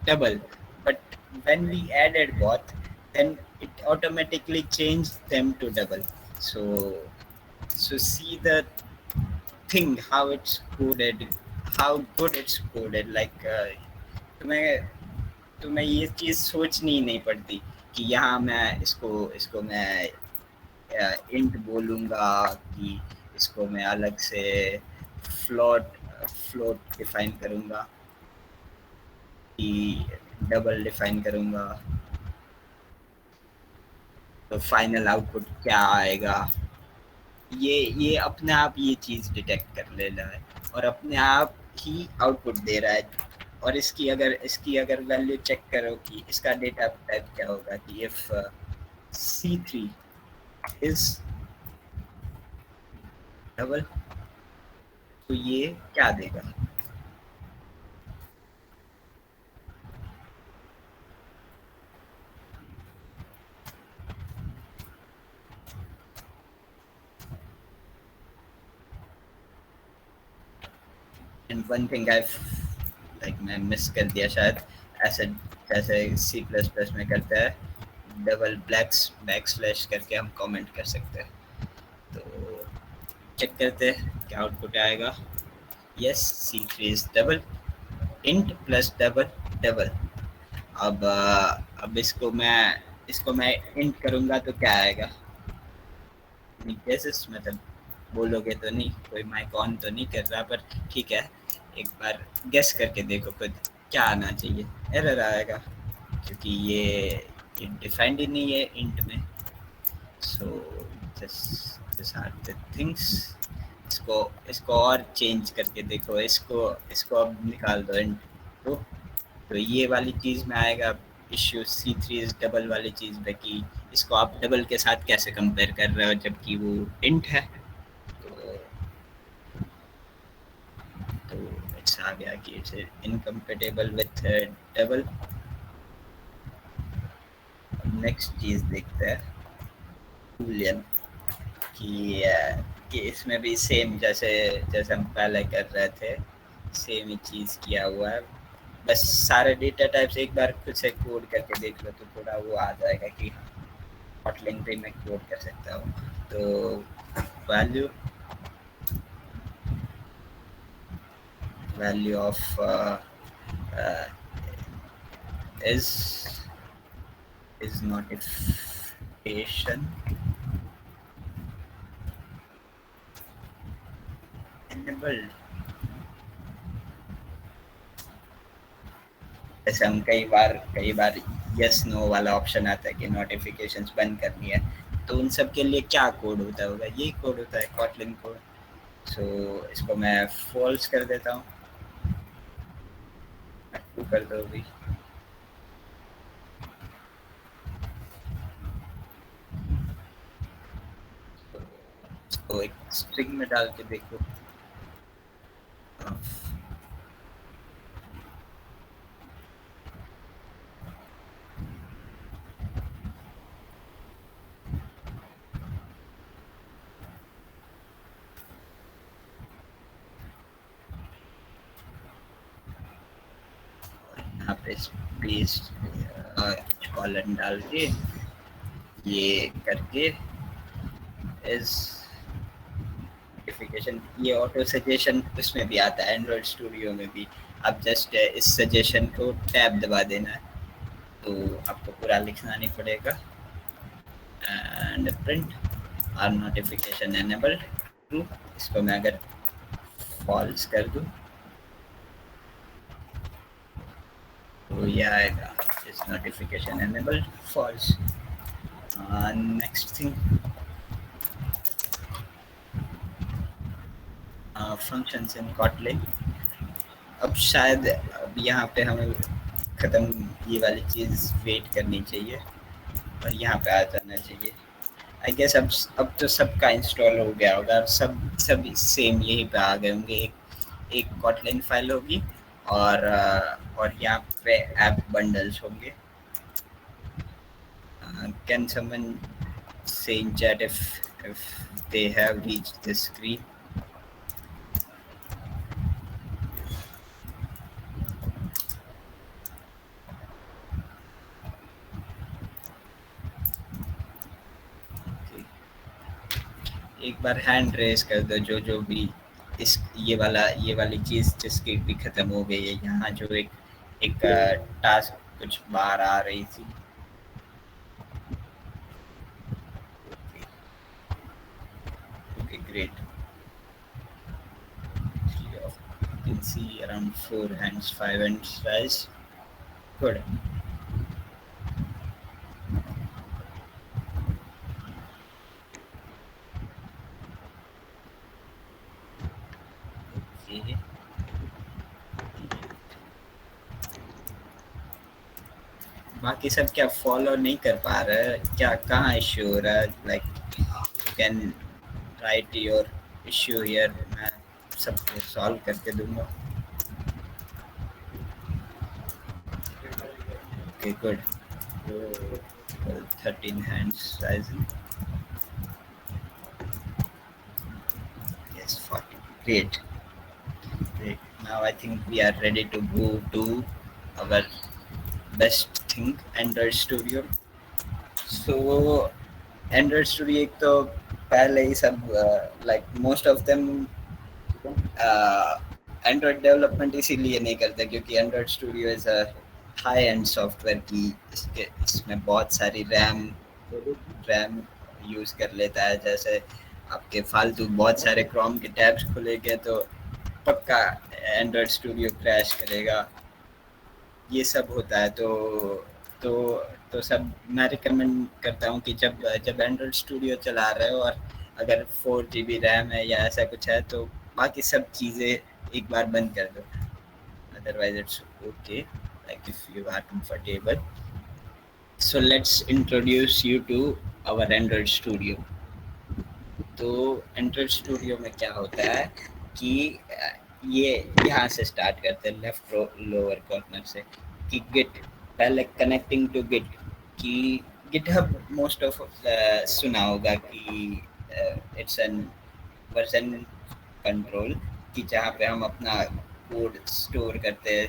double, but when we added both, then it automatically changed them to double. So see the thing, how it's coded, how good it's coded. Like तुम्हें तुम्हें ये चीज़ सोचनी ही नहीं पड़ती कि यहाँ मैं इसको इसको मैं इंट बोलूँगा कि इसको मैं अलग से फ्लोट फ्लोट डिफाइन करूँगा कि डबल डिफाइन करूँगा, तो फाइनल आउटपुट क्या आएगा। ये अपने आप ये चीज़ डिटेक्ट कर ले रहा है और अपने आप ही आउटपुट दे रहा है। और इसकी अगर वैल्यू चेक करो कि इसका डेटा टाइप क्या होगा कि इफ C3 इज डबल, तो ये क्या देगा? And one thing I like मैं मिस कर दिया शायद, ऐसे जैसे सी प्लस प्लस में करते हैं डबल ब्लैक्स बैक स्लैश करके हम कमेंट कर सकते हैं। तो चेक करते हैं क्या आउटपुट आएगा। Yes, C3 is double, int plus double double. अब इसको मैं इंट करूंगा तो क्या आएगा? गेसेस मतलब बोलोगे तो नहीं, कोई माइक ऑन तो नहीं कर रहा, पर ठीक है, एक बार गेस करके देखो खुद क्या आना चाहिए। एरर आएगा क्योंकि ये डिफाइंड ही नहीं है इंट में। So this this are the things. इसको इसको और चेंज करके देखो, इसको अब निकाल दो इंट तो तो ये वाली चीज़ में आएगा इश्यू C3 इज डबल वाली चीज़ में कि इसको आप डबल के साथ कैसे कंपेयर कर रहे हो जबकि वो इंट है। तो तो इट्स आ गया कि it's incompatible with double. Next चीज़ देखते हैं बूलियन कि कि इसमें भी सेम जैसे जैसे हम पहले कर रहे थे, सेम ही चीज़ किया हुआ है। बस सारे डेटा टाइप्स एक बार खुद से कोड करके देख लो तो थोड़ा वो आ जाएगा कि Kotlin पे मैं कोड कर सकता हूँ। तो value value of is is notification enabled। जैसे हम कई बार यस नो वाला ऑप्शन आता है कि नोटिफिकेशंस बंद करनी है, तो उन सब के लिए क्या कोड होता होगा? यही कोड होता है Kotlin कोड। सो इसको मैं फॉल्स कर देता हूँ, ट्रू कर दो भी। इसको एक स्ट्रिंग में डाल के देखो। यहाँ पे स्पेस कॉलन डाल के ये करके इस नोटिफिकेशन, ये ऑटो सजेशन उसमें भी आता है एंड्रॉइड स्टूडियो में भी। आप जस्ट इस सजेशन को टैब दबा देना है, तो आपको पूरा लिखना नहीं पड़ेगा। And print are notification enabled true. इसको मैं अगर फॉल्स कर दूँ तो ये आएगा इस notification enabled false. Next thing functions in Kotlin। अब शायद अब यहाँ पे हमें ख़त्म ये वाली चीज़ वेट करनी चाहिए और यहाँ पे आ जाना चाहिए। आई गेस अब तो सबका इंस्टॉल हो गया होगा, सब सेम यहीं पे आ गए होंगे। एक Kotlin फाइल होगी और यहाँ पे ऐप बंडल्स होंगे। Can someone say in chat if they have reached this screen? Okay. एक बार हैंड रेस कर दो जो भी इस ये वाली चीज़ जिसकी भी ख़त्म हो गई है। यहाँ जो एक टास्क कुछ बाहर आ रही थी। Okay great, you can see around 4 hands, 5 hands rise। Good। Okay। बाकी सब क्या फॉलो नहीं कर पा रहे हैं? क्या कहाँ इश्यू हो रहा है? Like you can write your issue here, मैं सबको सॉल्व करके दूंगा. Okay good. 13 hands rising. Yes, 40. Great. Great. Now I think we are ready to move to our best thing, Android Studio. So Android Studio एक तो पहले ही सब like most of them Android development इसीलिए नहीं करते क्योंकि Android studio is a high and software की इसके इसमें बहुत सारी रैम यूज़ कर लेता है. जैसे आपके फालतू बहुत सारे क्रोम के टैब्स खुलेंगे तो पक्का एंड्रॉयड स्टूडियो क्रैश करेगा. ये सब होता है. तो तो सब मैं रिकमेंड करता हूँ कि जब जब एंड्रॉयड स्टूडियो चला रहे हो और अगर 4 GB रैम है या ऐसा कुछ है तो बाकी सब चीज़ें एक बार बंद कर दो. Otherwise it's okay, like if you are comfortable. So let's introduce you to our Android Studio. तो एंड्रॉयड स्टूडियो में क्या होता है कि ये यहाँ से स्टार्ट करते हैं लेफ्ट लोअर कॉर्नर से कि गिट पहले कनेक्टिंग टू गिट कि गिटहब मोस्ट ऑफ सुना होगा कि इट्स एन वर्जन कंट्रोल कि जहाँ पे हम अपना कोड स्टोर करते हैं,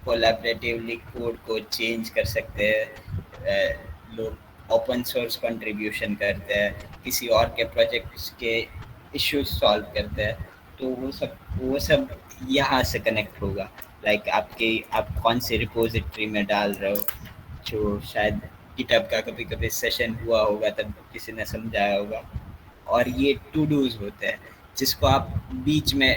कोलैबोरेटिवली कोड को चेंज कर सकते हैं. लोग ओपन सोर्स कंट्रीब्यूशन करते हैं, किसी और के प्रोजेक्ट्स के इश्यूज सॉल्व करते हैं. तो वो सब यहाँ से कनेक्ट होगा. लाइक आपके आप कौन से रिपोजिटरी में डाल रहे हो, जो शायद गिटहब का कभी कभी सेशन हुआ होगा तब किसी ने समझाया होगा. और ये टू डूज होते हैं जिसको आप बीच में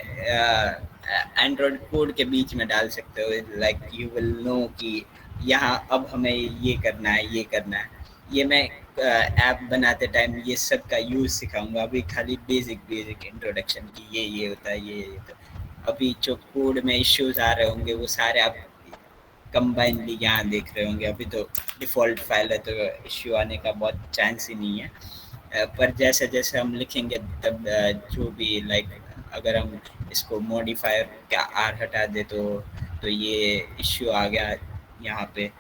एंड्रॉयड कोड के बीच में डाल सकते हो. लाइक यू विल नो कि यहाँ अब हमें ये करना है, ये करना है. ये मैं ऐप बनाते टाइम ये सब का यूज़ सिखाऊंगा. अभी खाली बेसिक इंट्रोडक्शन की ये होता है, ये होता है. अभी जो कोड में इश्यूज आ रहे होंगे वो सारे आप कंबाइनली यहाँ देख रहे होंगे. अभी तो डिफ़ॉल्ट फाइल है तो इश्यू आने का बहुत चांस ही नहीं है. पर जैसे जैसे हम लिखेंगे तब जो भी लाइक अगर हम इसको मॉडिफायर का आर हटा दे तो ये इश्यू आ गया यहाँ पे.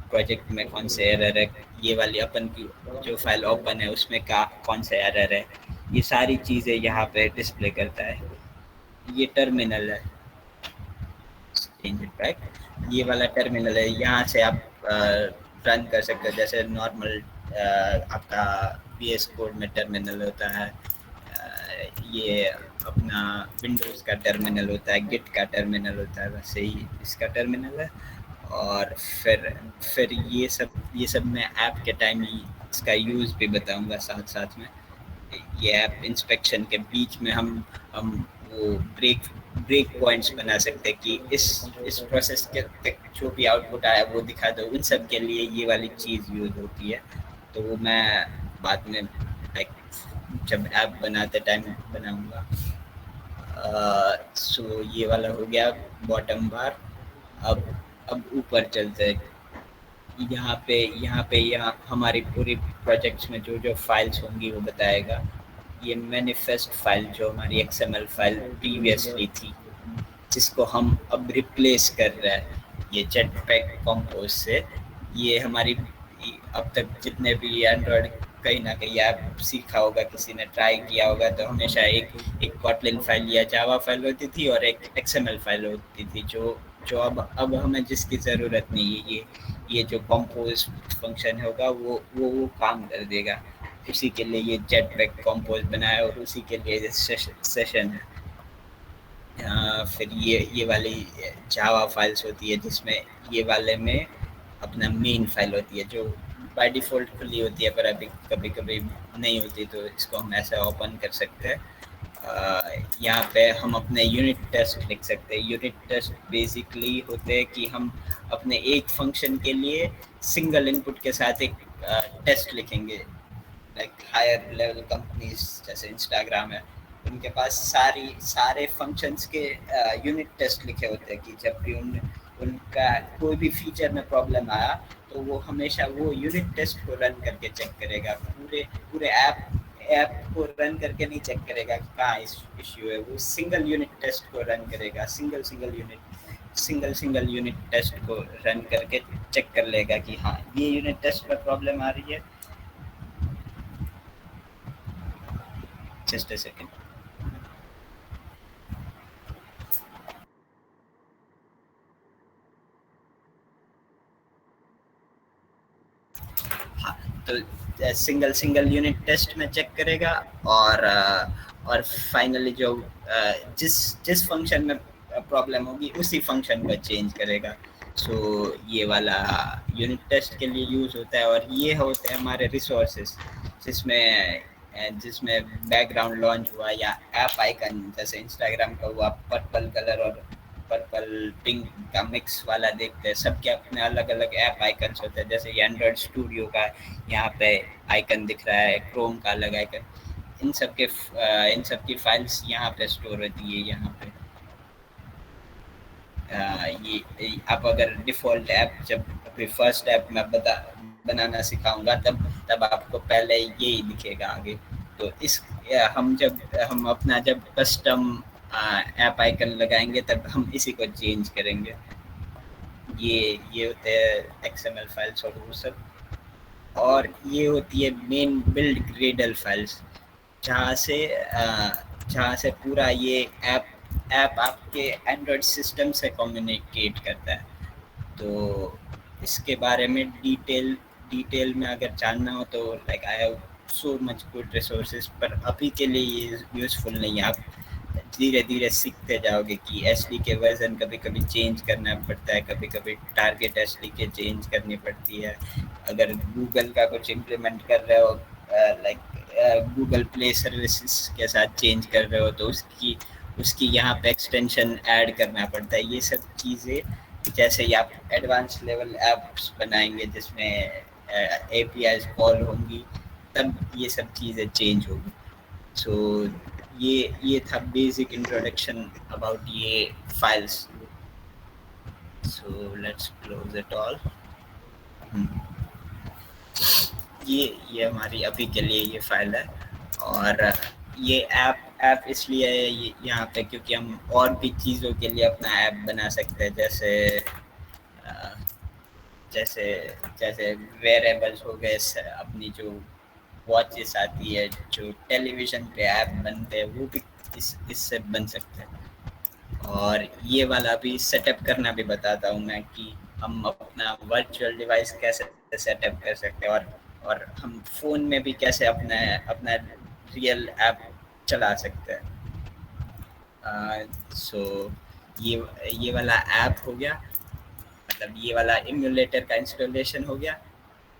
प्रोजेक्ट में कौन से एरर है, ये वाली अपन की जो फाइल ओपन है उसमें का कौन सा एरर है, ये सारी चीज़ें यहाँ पे डिस्प्ले करता है. ये टर्मिनल है, चेंज इट बैक. ये वाला टर्मिनल है, यहाँ से आप रन कर सकते हो. जैसे नॉर्मल आपका VS कोड में टर्मिनल होता है, ये अपना विंडोज़ का टर्मिनल होता है, गिट का टर्मिनल होता है, वैसे ही इसका टर्मिनल है. और फिर ये सब मैं ऐप के टाइम ही इसका यूज़ भी बताऊंगा साथ साथ में. ये ऐप इंस्पेक्शन के बीच में हम वो ब्रेक पॉइंट्स बना सकते हैं कि इस प्रोसेस के तक जो भी आउटपुट आया वो दिखा दो. उन सब के लिए ये वाली चीज़ यूज़ होती है. तो वो मैं बाद में लाइक जब ऐप बनाते टाइम बनाऊंगा. सो ये वाला हो गया बॉटम बार. अब ऊपर चलते हैं. यहाँ हमारी पूरी प्रोजेक्ट्स में जो जो फाइल्स होंगी वो बताएगा. ये मैनिफेस्ट फाइल जो हमारी XML फाइल प्रीवियसली थी जिसको हम अब रिप्लेस कर रहे हैं ये जेटपैक कंपोज से. ये हमारी अब तक जितने भी एंड्रॉयड कहीं ना कहीं ऐप सीखा होगा, किसी ने ट्राई किया होगा, तो हमेशा एक कॉटलिन फाइल या जावा फाइल होती थी और एक XML फाइल होती थी जो अब हमें जिसकी ज़रूरत नहीं है. ये जो कंपोज फंक्शन होगा वो काम कर देगा. उसी के लिए ये जेटपैक कंपोज बनाया और उसी के लिए सेशन है. फिर ये वाली जावा फाइल्स होती है जिसमें ये वाले में अपना मेन फाइल होती है जो बाय डिफ़ॉल्ट खुली होती है, पर अभी कभी कभी नहीं होती तो इसको हम ऐसे ओपन कर सकते हैं. यहाँ पे हम अपने यूनिट टेस्ट लिख सकते हैं. यूनिट टेस्ट बेसिकली होते हैं कि हम अपने एक फंक्शन के लिए सिंगल इनपुट के साथ एक टेस्ट लिखेंगे. लाइक हायर लेवल कंपनीज जैसे इंस्टाग्राम है, उनके पास सारे फंक्शंस के यूनिट टेस्ट लिखे होते हैं कि जब भी उनका कोई भी फीचर में प्रॉब्लम आया तो वो हमेशा वो यूनिट टेस्ट को रन करके चेक करेगा, पूरे पूरे ऐप ऐप को रन करके नहीं चेक करेगा कि कहाँ इश्यू है। वो सिंगल यूनिट टेस्ट को रन करेगा, सिंगल यूनिट टेस्ट को रन करके चेक कर लेगा कि हाँ ये यूनिट टेस्ट पर प्रॉब्लम आ रही है। Just a second. हाँ, तो सिंगल यूनिट टेस्ट में चेक करेगा, और फाइनली जो जिस जिस फंक्शन में प्रॉब्लम होगी उसी फंक्शन को चेंज करेगा। सो ये वाला यूनिट टेस्ट के लिए यूज़ होता है। और ये होते हैं हमारे रिसोर्सेज, जिसमें जिसमें बैकग्राउंड लॉन्च हुआ या ऐप आइकन, जैसे इंस्टाग्राम का हुआ पर्पल कलर और पर्पल पिंक का मिक्स वाला देखते हैं। सबके अपने अलग अलग ऐप आइकन्स होते हैं, जैसे ये एंड्रॉयड स्टूडियो का यहाँ पे आइकन दिख रहा है, क्रोम का अलग आइकन। इन सब की फाइल्स यहाँ पे स्टोर होती है। यहाँ पे ये आप अगर डिफ़ॉल्ट ऐप, जब अभी फर्स्ट ऐप मैं बनाना सिखाऊंगा, तब आपको पहले यही दिखेगा आगे। तो हम अपना जब कस्टम ऐप आइकन लगाएंगे तब हम इसी को चेंज करेंगे। ये ये होते हैं एक्सएमएल फाइल्स और वो सब। और ये होती है मेन बिल्ड ग्रेडल फाइल्स, जहाँ से जहाँ से पूरा ये ऐप ऐप आपके एंड्रॉयड सिस्टम से कम्युनिकेट करता है। तो इसके बारे में डिटेल में अगर जानना हो तो like I have so much good resources, पर अभी के लिए ये यूज़फुल नहीं है। आप धीरे धीरे सीखते जाओगे कि एस डी के वर्जन कभी कभी चेंज करना पड़ता है, कभी कभी टारगेट एस डी के चेंज करनी पड़ती है। अगर गूगल का कुछ इम्प्लीमेंट कर रहे हो, लाइक गूगल प्ले सर्विसेज के साथ चेंज कर रहे हो, तो उसकी उसकी यहाँ पे एक्सटेंशन ऐड करना पड़ता है। ये सब चीज़ें जैसे ही आप एडवांस लेवल ऐप्स बनाएंगे जिसमें ए पी आईज कॉल होंगी, तब ये सब चीज़ें चेंज होगी। सो ये था बेसिक इंट्रोडक्शन अबाउट ये files. So let's close it all. ये हमारी अभी के लिए ये फाइल है। और ये ऐप इसलिए है यहाँ पे क्योंकि हम और भी चीज़ों के लिए अपना ऐप बना सकते हैं, जैसे अ, जैसे जैसे वेयरेबल्स हो गए, अपनी जो वॉचेस आती है, जो टेलीविज़न पे ऐप बनते हैं, वो भी इससे बन सकते हैं। और ये वाला भी सेटअप करना भी बताता हूँ मैं कि हम अपना वर्चुअल डिवाइस कैसे सेटअप कर सकते हैं, और हम फ़ोन में भी कैसे अपना अपना रियल ऐप चला सकते हैं। सो ये वाला ऐप हो गया, मतलब ये वाला इम्यूलेटर का इंस्टॉलेशन हो गया।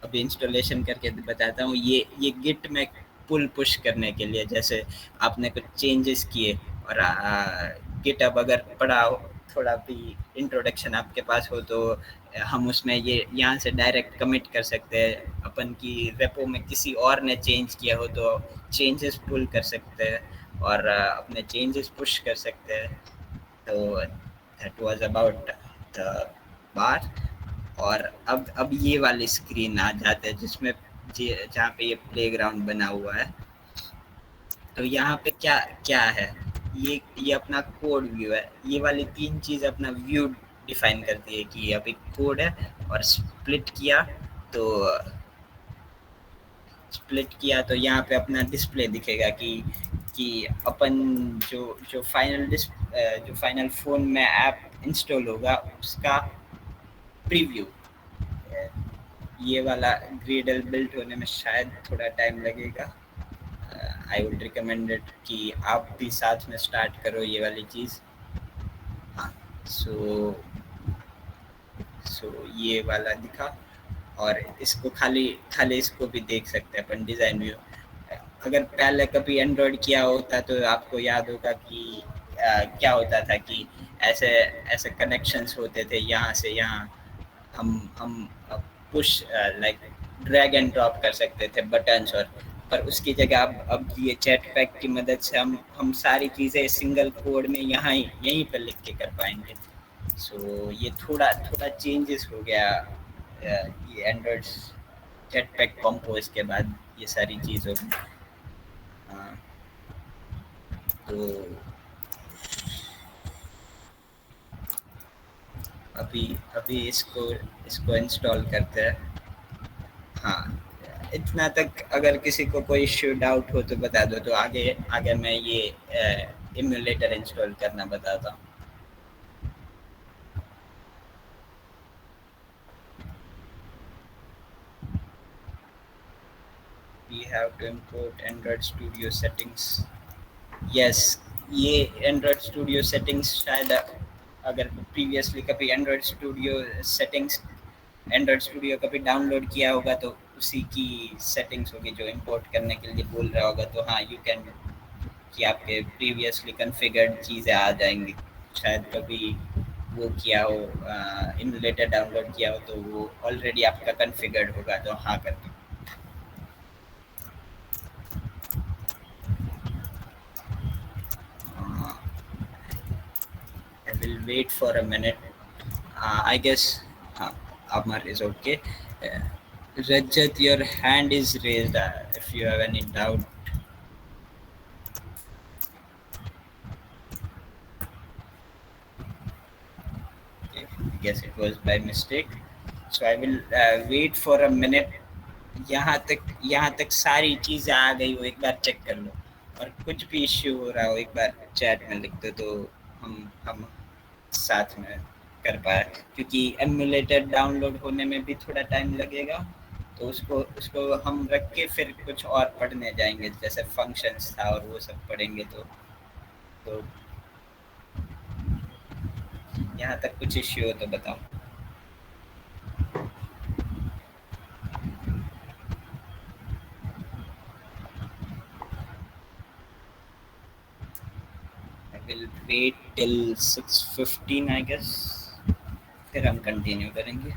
अभी इंस्टॉलेशन करके बताता हूँ। ये गिट में पुल पुश करने के लिए, जैसे आपने कुछ चेंजेस किए और गिटहब अगर पड़ा हो, थोड़ा भी इंट्रोडक्शन आपके पास हो, तो हम उसमें ये यहाँ से डायरेक्ट कमिट कर सकते हैं। अपन की रेपो में किसी और ने चेंज किया हो तो चेंजेस पुल कर सकते हैं और अपने चेंजेस पुश कर सकते हैं। तो that was about the bar. और अब ये वाली स्क्रीन आ जाते हैं जिसमें जहाँ पे ये प्लेग्राउंड बना हुआ है। तो यहाँ पे क्या क्या है, ये अपना कोड व्यू है। ये वाली तीन चीज़ अपना व्यू डिफाइन करती है कि अभी कोड है, और तो स्प्लिट किया तो यहाँ पे अपना डिस्प्ले दिखेगा कि अपन जो जो फाइनल फ़ोन में ऐप इंस्टॉल होगा उसका प्रीव्यू। ये वाला ग्रेडल बिल्ट होने में शायद थोड़ा टाइम लगेगा। आई वुड रिकमेंड इट कि आप भी साथ में स्टार्ट करो ये वाली चीज़। हाँ, सो ये वाला दिखा। और इसको खाली खाली इसको भी देख सकते हैं अपन, डिज़ाइन व्यू। अगर पहले कभी एंड्रॉयड किया होता तो आपको याद होगा कि क्या होता था कि ऐसे ऐसे कनेक्शंस होते थे यहाँ से यहाँ। हम push like drag and drop कर सकते थे बटन्स, और पर उसकी जगह अब ये चैट पैक की मदद से हम सारी चीज़ें सिंगल कोड में यहीं पर लिख के कर पाएंगे। सो ये थोड़ा थोड़ा चेंजेस हो गया ये एंड्रॉइड जेट पैक कंपोज के बाद ये सारी चीज़ होगी। हाँ, तो अभी अभी इसको इसको इंस्टॉल करते हैं। हाँ, इतना तक अगर किसी को कोई इश्यू डाउट हो तो बता दो, तो आगे आगे मैं ये इम्यूलेटर इंस्टॉल करना बताता हूँ। We have to import Android Studio settings. Yes, ये एंड्रॉइड स्टूडियो सेटिंग्स शायद अगर प्रीवियसली कभी एंड्रॉइड स्टूडियो कभी डाउनलोड किया होगा तो उसी की सेटिंग्स होगी जो इंपोर्ट करने के लिए बोल रहा होगा। तो हाँ, यू कैन कि आपके प्रीवियसली कॉन्फ़िगर्ड चीज़ें आ जाएंगी। शायद कभी वो किया हो, इमुलेटर डाउनलोड किया हो तो वो ऑलरेडी आपका कॉन्फ़िगर्ड होगा, तो हाँ करके। I will wait for a minute. I guess Amar is okay. Uh, Rajat, your hand is raised. If you have any doubt, okay, I guess it was by mistake. So I will wait for a minute. यहाँ तक सारी चीज़ें आ गई हो, एक बार check कर लो। और कुछ भी इश्यू हो रहा हो एक बार चैट में लिख दो, तो हम साथ में कर पाए। क्योंकि एमुलेटर डाउनलोड होने में भी थोड़ा टाइम लगेगा, तो उसको उसको हम रख के फिर कुछ और पढ़ने जाएंगे, जैसे फंक्शंस था और वो सब पढ़ेंगे। तो यहाँ तक कुछ इश्यू हो तो बताओ। I will wait till 6:15 I guess, फिर हम कंटिन्यू करेंगे।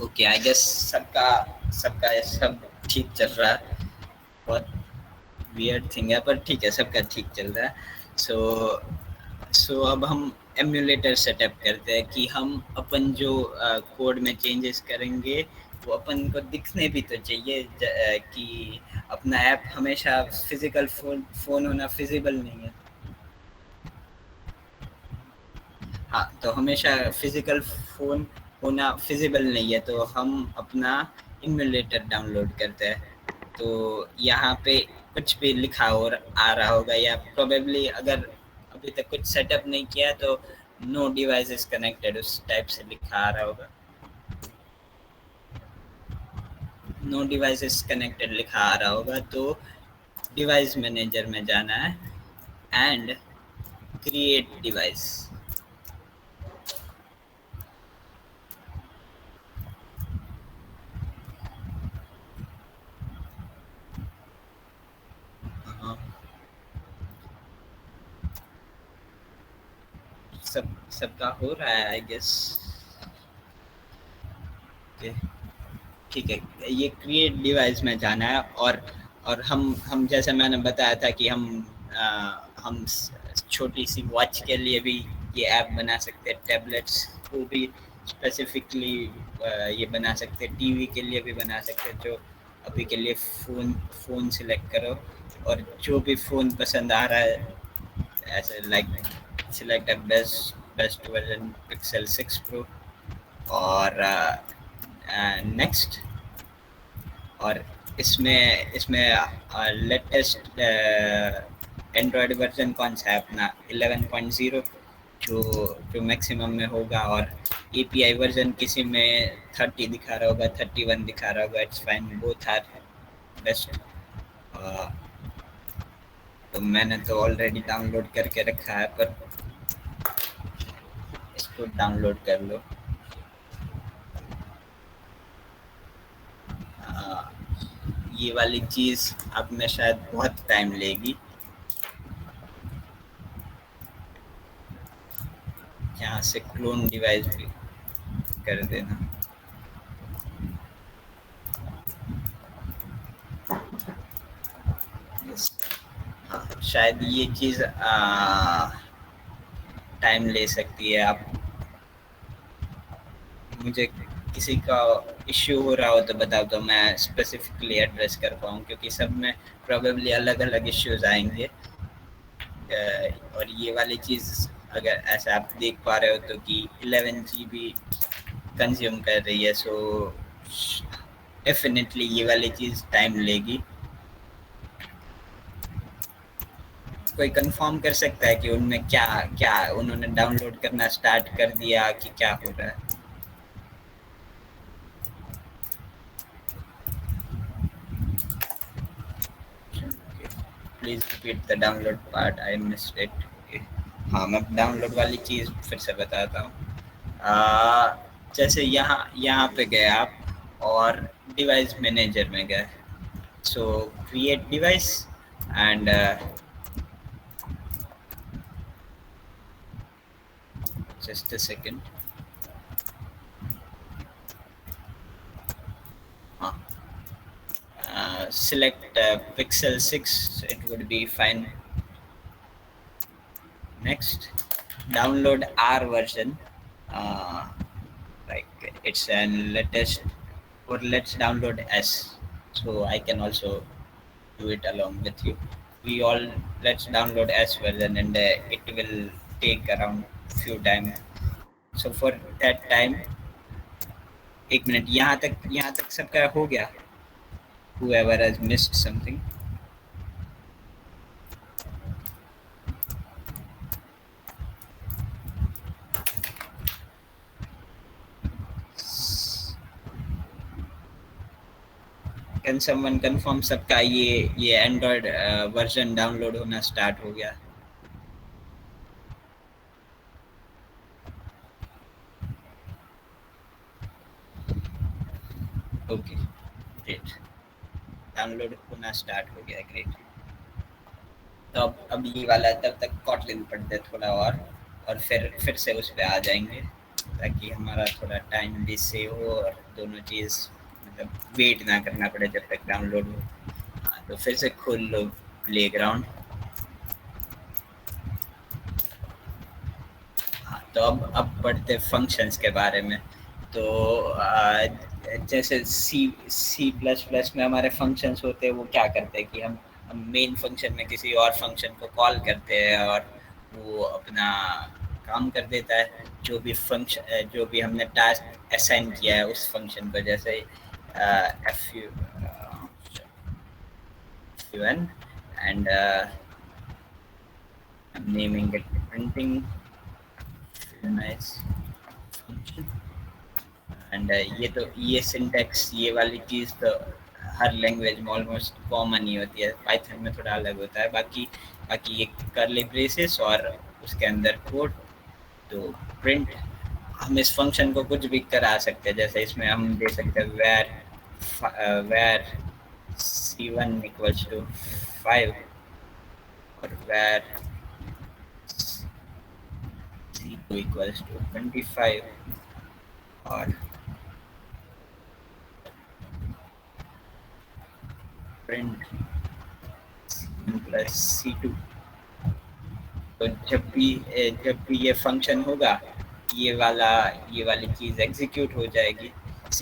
ओके, आई गेस सबका सबका ये सब ठीक चल रहा है। बहुत वियर्ड थिंग है पर ठीक है, सबका ठीक चल रहा है। सो अब हम एमुलेटर सेटअप करते हैं कि हम अपन जो कोड में चेंजेस करेंगे वो अपन को दिखने भी तो चाहिए। कि अपना ऐप हमेशा फिजिकल फोन होना फिजिबल नहीं है। हाँ, तो हमेशा फिजिकल फ़ोन होना फिजिबल नहीं है, तो हम अपना इम्यूलेटर डाउनलोड करते हैं। तो यहाँ पे कुछ भी लिखा और आ रहा होगा, या प्रोबेबली अगर अभी तक कुछ सेटअप नहीं किया तो नो डिवाइस इज कनेक्टेड उस टाइप से लिखा आ रहा होगा। नो डिवाइस इज कनेक्टेड लिखा आ रहा होगा, तो डिवाइस मैनेजर में जाना है एंड क्रिएट डिवाइस। सबका हो रहा है आई गेस। ओके, ठीक है, ये क्रिएट डिवाइस में जाना है। और हम जैसे मैंने बताया था कि हम छोटी सी वॉच के लिए भी ये ऐप बना सकते हैं, टैबलेट्स को भी स्पेसिफिकली ये बना सकते हैं, टीवी के लिए भी बना सकते हैं। जो अभी के लिए फ़ोन सिलेक्ट करो और जो भी फ़ोन पसंद आ रहा है, ऐसे like select best best version pixel 6 pro और नेक्स्ट। और इसमें इसमें लेटेस्ट एंड्रॉयड वर्जन कौन सा है अपना 11.0, जो जो मैक्सिमम में होगा। और एपीआई वर्जन किसी में 30 दिखा रहा होगा, 31 दिखा रहा होगा, it's fine, both are best. तो मैंने तो ऑलरेडी डाउनलोड करके रखा है, पर इसको डाउनलोड कर लो। ये वाली चीज़ अब में शायद बहुत टाइम लेगी। यहाँ से क्लोन डिवाइस भी कर देना। Yes. हाँ, शायद ये चीज़ टाइम ले सकती है। आप मुझे किसी का इश्यू हो रहा हो तो बताओ, तो मैं स्पेसिफिकली एड्रेस कर पाऊँ, क्योंकि सब में प्रोबेबली अलग अलग इश्यूज आएंगे। और ये वाली चीज़ अगर ऐसा आप देख पा रहे हो तो कि 11 GB कंज्यूम कर रही है, सो डेफिनेटली ये वाली चीज़ टाइम लेगी। कोई कंफर्म कर सकता है कि उनमें क्या क्या उन्होंने डाउनलोड करना स्टार्ट कर दिया कि क्या हो रहा है? Please repeat the download part, I missed it. हाँ, मैं डाउनलोड वाली चीज़ फिर से बताता हूँ। जैसे यहाँ यहाँ पे गए आप और डिवाइस मैनेजर में गए, सो create device and just a second. Select pixel 6, it would be fine. Next, download R version. Uh, like it's an latest, or let's download S. So I can also do it along with you. We all let's download S version, and it will take around few time. So for that time, एक minute, यहाँ तक सबका हो गया? Whoever has missed something. Can someone confirm सबका ये Android version download होना start हो गया? ओके, ग्रेट, डाउनलोड होना स्टार्ट हो गया, ग्रेट। तो अब ये वाला तब तक कॉटलिन पढ़ते थोड़ा, और फिर से उस पर आ जाएंगे, ताकि हमारा थोड़ा टाइम भी सेव हो और दोनों चीज़ मतलब वेट ना करना पड़े जब तक डाउनलोड हो। हाँ, तो फिर से खोल लो प्लेग्राउंड। हाँ, तो अब पढ़ते फंक्शंस के बारे में। तो जैसे सी प्लस प्लस में हमारे फंक्शंस होते हैं, वो क्या करते हैं कि हम मेन फंक्शन में किसी और फंक्शन को कॉल करते हैं और वो अपना काम कर देता है। जो भी हमने टास्क असाइन किया है उस फंक्शन को, जैसे F U N and naming it printing nice function. And ये सिंटैक्स, ये वाली चीज़ तो हर लैंग्वेज में ऑलमोस्ट कॉमन ही होती है। पाइथन में थोड़ा अलग होता है। बाकी ये कर्ली ब्रेसेस और उसके अंदर कोड। तो प्रिंट, हम इस फंक्शन को कुछ भी करा सकते हैं। जैसे इसमें हम दे सकते हैं वेर c1 इक्वल्स टू 5 और वेर c2 इक्वल्स टू 25 और प्रिंट प्लस c2। तो जब भी ये फंक्शन होगा, ये वाली चीज़ एग्जीक्यूट हो जाएगी।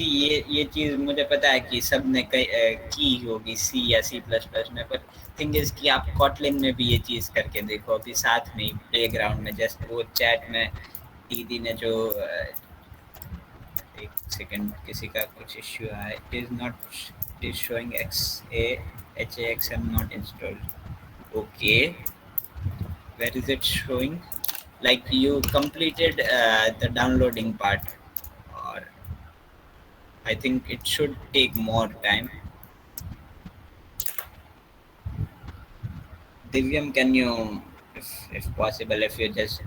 ये चीज़ मुझे पता है कि सब ने की होगी सी या सी प्लस प्लस में, पर थिंग इज़ कि आप कॉटलिन में भी ये चीज़ करके देखो। अभी साथ में ही प्लेग्राउंड में, जस्ट वो चैट में दीदी ने जो एक सेकंड, किसी का कुछ इश्यू है। It is not, it is showing XAXM not installed. Okay, where is it showing? Like you completed the downloading part, or I think it should take more time. Divyam, can you, if possible, if you just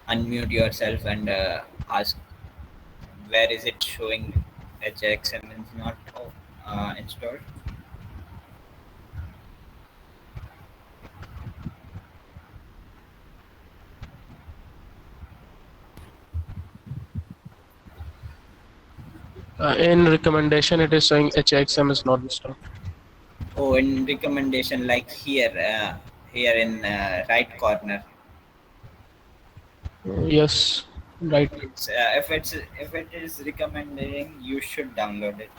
unmute yourself and ask where is it showing HXM is not installed? In recommendation, it is showing HXM is not installed. Oh, in recommendation, like here, here in right corner. Yes, right. If it is recommending, you should download it.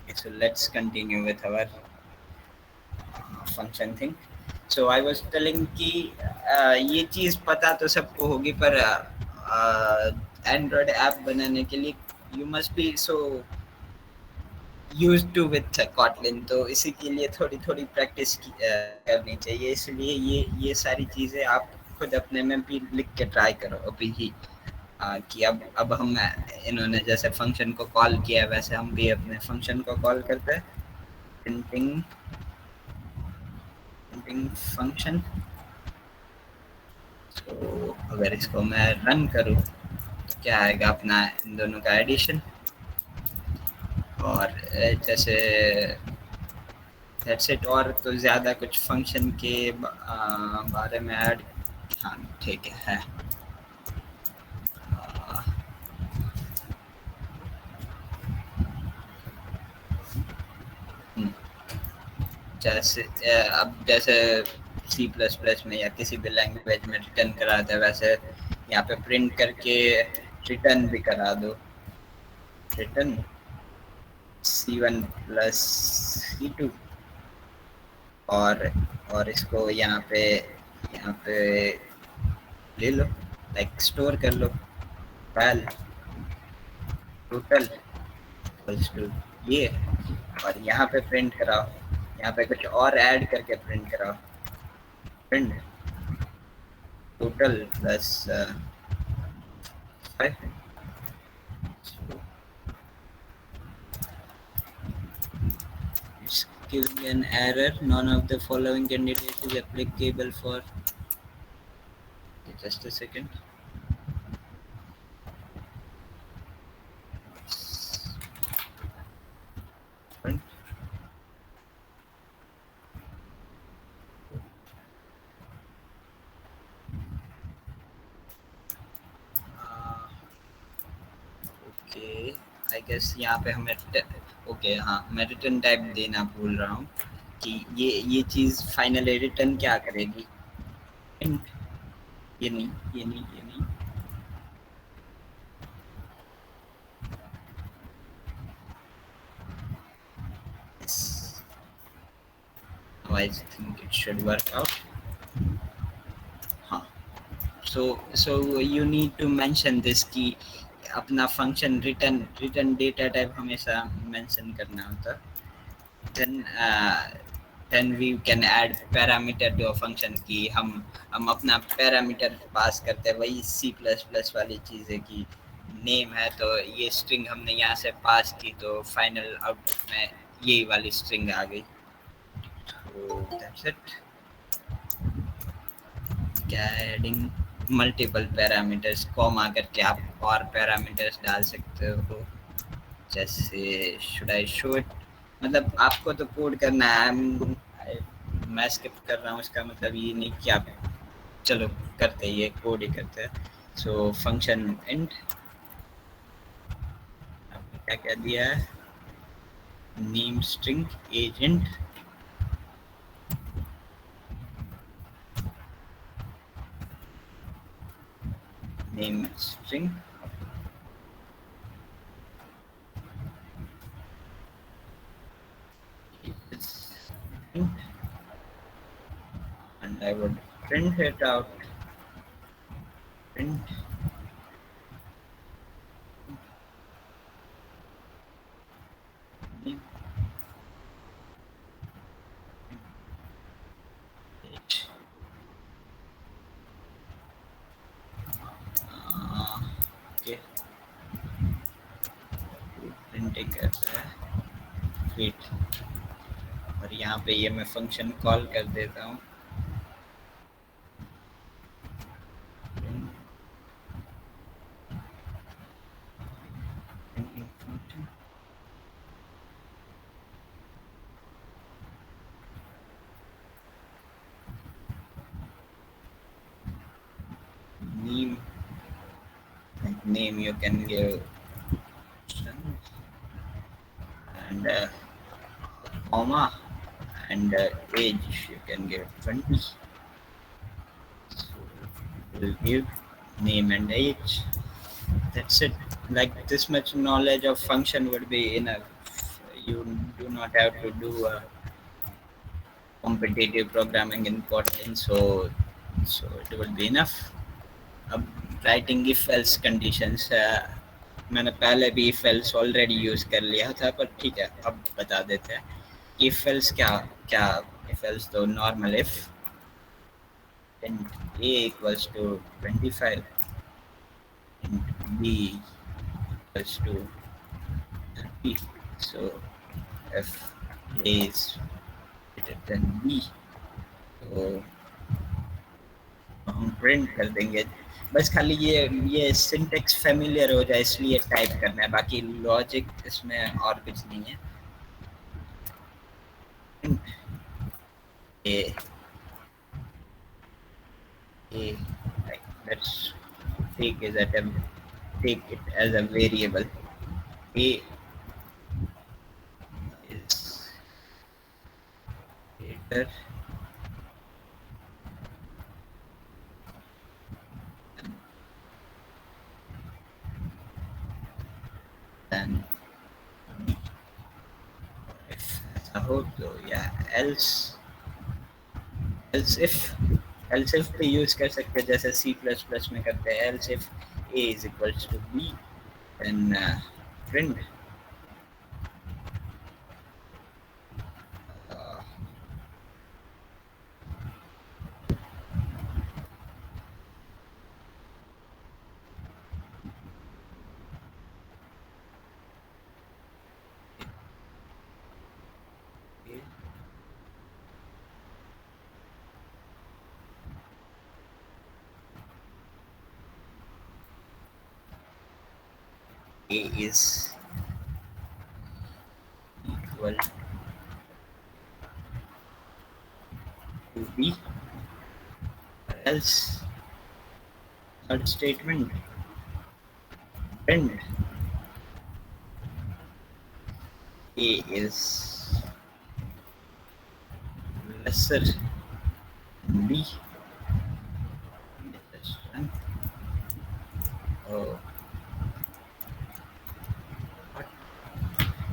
Okay, so let's continue with our function thing. So I was telling कि ये चीज़ पता तो सबको होगी, पर Android app बनाने के लिए you must be so used to with Kotlin, तो इसी के लिए थोड़ी थोड़ी प्रैक्टिस करनी चाहिए. इसलिए ये सारी चीज़ें आप खुद अपने में भी लिख के ट्राई करो अभी ही. कि अब हम इन्होंने जैसे फंक्शन को कॉल किया वैसे हम भी अपने फंक्शन को कॉल करते हैं. Printing printing function. तो अगर इसको मैं रन करूँ तो क्या आएगा, अपना इन दोनों का एडिशन. और जैसे दैट्स इट. और तो ज़्यादा कुछ फंक्शन के बारे में ऐड. हाँ ठीक है. आ, हम्म, जैसे अब जैसे सी प्लस प्लस में या किसी भी लैंग्वेज में रिटर्न कराते हैं, वैसे यहाँ पे प्रिंट करके रिटर्न भी करा दो. Return C1 plus C2. और इसको यहाँ पे ले लो, लाइक स्टोर कर लो. फाइल टोटल इक्वल्स टू ये. और यहाँ पे प्रिंट कराओ, यहाँ पे कुछ और ऐड करके प्रिंट कराओ. Print total plus 5. It's giving an error. None of the following candidates is applicable for. Just a second. Print. Okay I guess यहाँ पे हमें ओके हाँ, मैं रिटर्न टाइप देना भूल रहा हूँ कि ये चीज़ फाइनली रिटर्न क्या करेगी. प्रिंट. ये नहीं, ये नहीं, ये नहीं. I think it should work out. हाँ. So you need to mention this कि अपना फंक्शन रिटर्न डेटा टाइप हमेशा मेंशन करना होता. then then we can add parameter to a function कि हम अपना पैरामीटर पास करते हैं. वही सी प्लस प्लस वाली चीज़ है कि नेम है तो ये स्ट्रिंग हमने यहाँ से पास की तो फाइनल आउटपुट में यही वाली स्ट्रिंग आ गई. तो दैट्स इट. क्या एडिंग मल्टीपल पैरामीटर्स कॉमा करके आप और पैरामीटर्स डाल सकते हो. जैसे शुड आई शो इट, मतलब आपको तो कोड करना है. मैं स्किप कर रहा हूँ, इसका मतलब ये नहीं कि आप चलो करते ही ये कोड ही करते हैं. सो फंक्शन इंट आपने क्या क्या दिया है. Name string agent. Name string and I would print it out. Print name page. Okay, printing करता है. वेट. और यहाँ पे ये मैं फंक्शन कॉल कर देता हूँ. name you can give and comma and age you can give 20. So we'll give name and age. That's it. Like this much knowledge of function would be enough. You do not have to do competitive programming in Kotlin, so it will be enough. अब writing if else conditions मैंने पहले भी if else already use कर लिया था, पर ठीक है अब बता देते हैं. इफ एल्स क्या क्या इफ एल्स तो normal if int a equals to 25 int b equals to 30. So if a is greater than b, तो हम प्रिंट कर देंगे. बस खाली ये सिंटेक्स फेमिलियर हो जाए इसलिए टाइप करना है, बाकी लॉजिक इसमें और कुछ नहीं है. ए a like let's take is at a take it as a variable. A is greater than if ऐसा हो तो या else if भी यूज कर सकते हैं जैसे C++ में करते हैं. else if a is equals to b then print uh, a is equal to b, else third statement print a is lesser than b. Oh,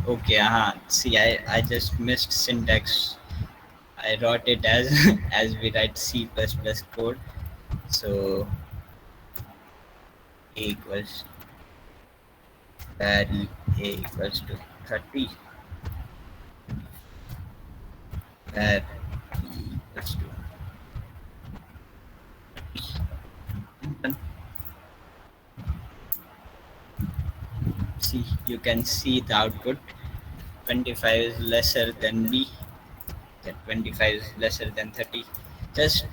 okay. See, I just missed syntax. I wrote it as as we write C++ code. So a equals where a equals to 30, where b equals to 30. See, you can see the output. 25 is lesser than b. That 25 is lesser than 30. Just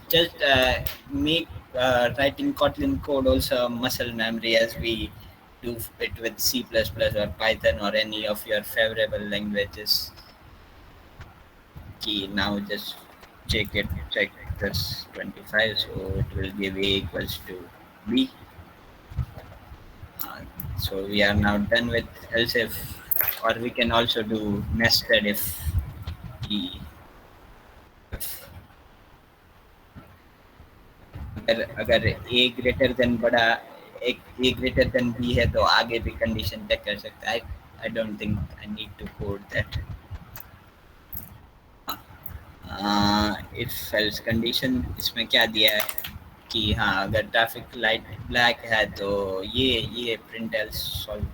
make writing Kotlin code also a muscle memory as we do it with C++ or Python or any of your favorable languages. Okay, now just check this 25, so it will give a equals to b. So we are now done with else if, or we can also do nested if. अगर a greater than बड़ा एक a greater than b है तो आगे भी condition check कर सकता है. I don't think I need to code that. if else condition इसमें क्या दिया है कि हाँ अगर ट्रैफिक लाइट ब्लैक है तो ये प्रिंट एल्स सॉल्व.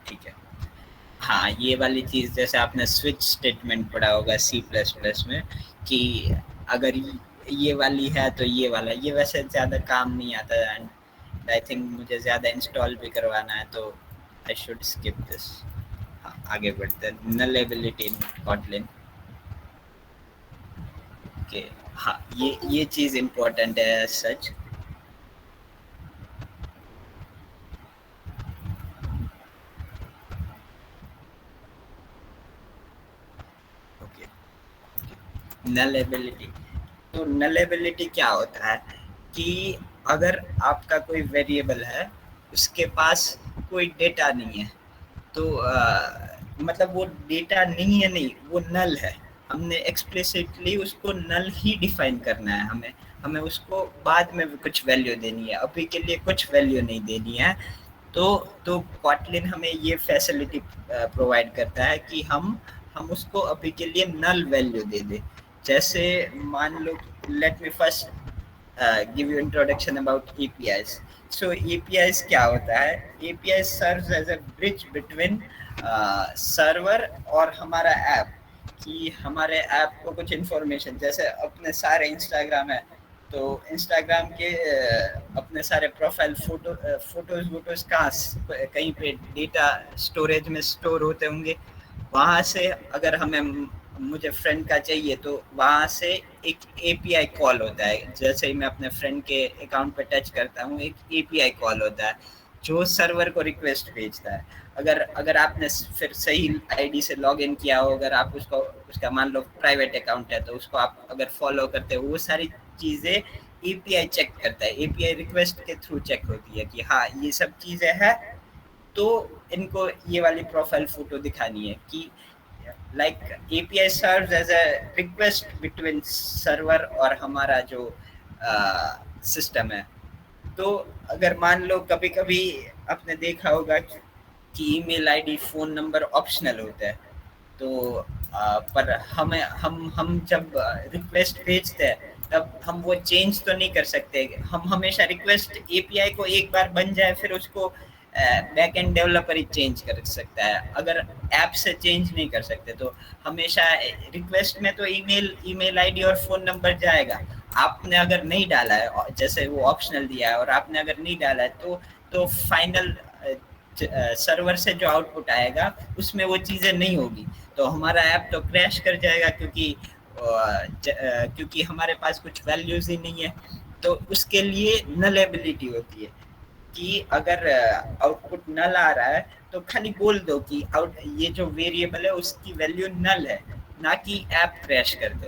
ठीक है. हाँ, ये वाली चीज़ जैसे आपने स्विच स्टेटमेंट पढ़ा होगा C++ में कि अगर ये वाली है तो ये वाला, ये वैसे ज़्यादा काम नहीं आता एंड आई थिंक मुझे ज़्यादा इंस्टॉल भी करवाना है तो आई शुड स्किप दिस. हाँ, आगे बढ़ते हैं. nullability इन Kotlin. ओके, हाँ ये चीज़ इम्पोर्टेंट है सच. nullability. तो nullability क्या होता है कि अगर आपका कोई वेरिएबल है उसके पास कोई डेटा नहीं है, तो मतलब वो डेटा नहीं है, नहीं वो नल है। हमने एक्सप्लिसिटली उसको नल ही डिफाइन करना है, हमें हमें उसको बाद में भी कुछ वैल्यू देनी है, अभी के लिए कुछ वैल्यू नहीं देनी है। तो तो कॉटलिन हमें ये फैसिलिटी प्रोवाइड करता है कि हम उसको अभी के लिए नल वैल्यू दे दें। जैसे मान लो, let me first give you introduction about APIs. So APIs क्या होता है? APIs serves as a bridge between server और हमारा ऐप, कि हमारे ऐप को कुछ इन्फॉर्मेशन, जैसे अपने सारे इंस्टाग्राम है, तो इंस्टाग्राम के अपने सारे प्रोफाइल फोटोज वोटोज कहाँ कहीं पे डेटा स्टोरेज में स्टोर होते होंगे, वहाँ से अगर हमें मुझे फ्रेंड का चाहिए तो वहाँ से एक एपीआई कॉल होता है। जैसे ही मैं अपने फ्रेंड के अकाउंट पे टच करता हूँ, एक एपीआई कॉल होता है जो सर्वर को रिक्वेस्ट भेजता है। अगर अगर आपने फिर सही आईडी से लॉग इन किया हो, अगर आप उसको, उसका मान लो प्राइवेट अकाउंट है, तो उसको आप अगर फॉलो करते हो, वो सारी चीज़ें एपीआई चेक करता है, एपीआई रिक्वेस्ट के थ्रू चेक होती है कि हाँ ये सब चीज़ें हैं, तो इनको ये वाली प्रोफाइल फोटो दिखानी है। कि like API serves as a request between server और हमारा जो सिस्टम है। तो अगर मान लो कभी कभी आपने देखा होगा कि email ID phone number optional होता है, तो पर हम जब रिक्वेस्ट भेजते हैं तब हम वो चेंज तो नहीं कर सकते। हम हमेशा रिक्वेस्ट एपीआई को एक बार बन जाए फिर उसको बैक एंड डेवलपर ही चेंज कर सकता है, अगर ऐप से चेंज नहीं कर सकते। तो हमेशा रिक्वेस्ट में तो ईमेल आईडी और फोन नंबर जाएगा। आपने अगर नहीं डाला है, जैसे वो ऑप्शनल दिया है और आपने अगर नहीं डाला है, तो फाइनल सर्वर से जो आउटपुट आएगा उसमें वो चीज़ें नहीं होगी, तो हमारा ऐप तो क्रैश कर जाएगा, क्योंकि हमारे पास कुछ वैल्यूज ही नहीं है। तो उसके लिए नलेबिलिटी होती है कि अगर आउटपुट नल आ रहा है तो खाली बोल दो कि आउट ये जो वेरिएबल है उसकी वैल्यू नल है, ना कि ऐप क्रैश कर दो।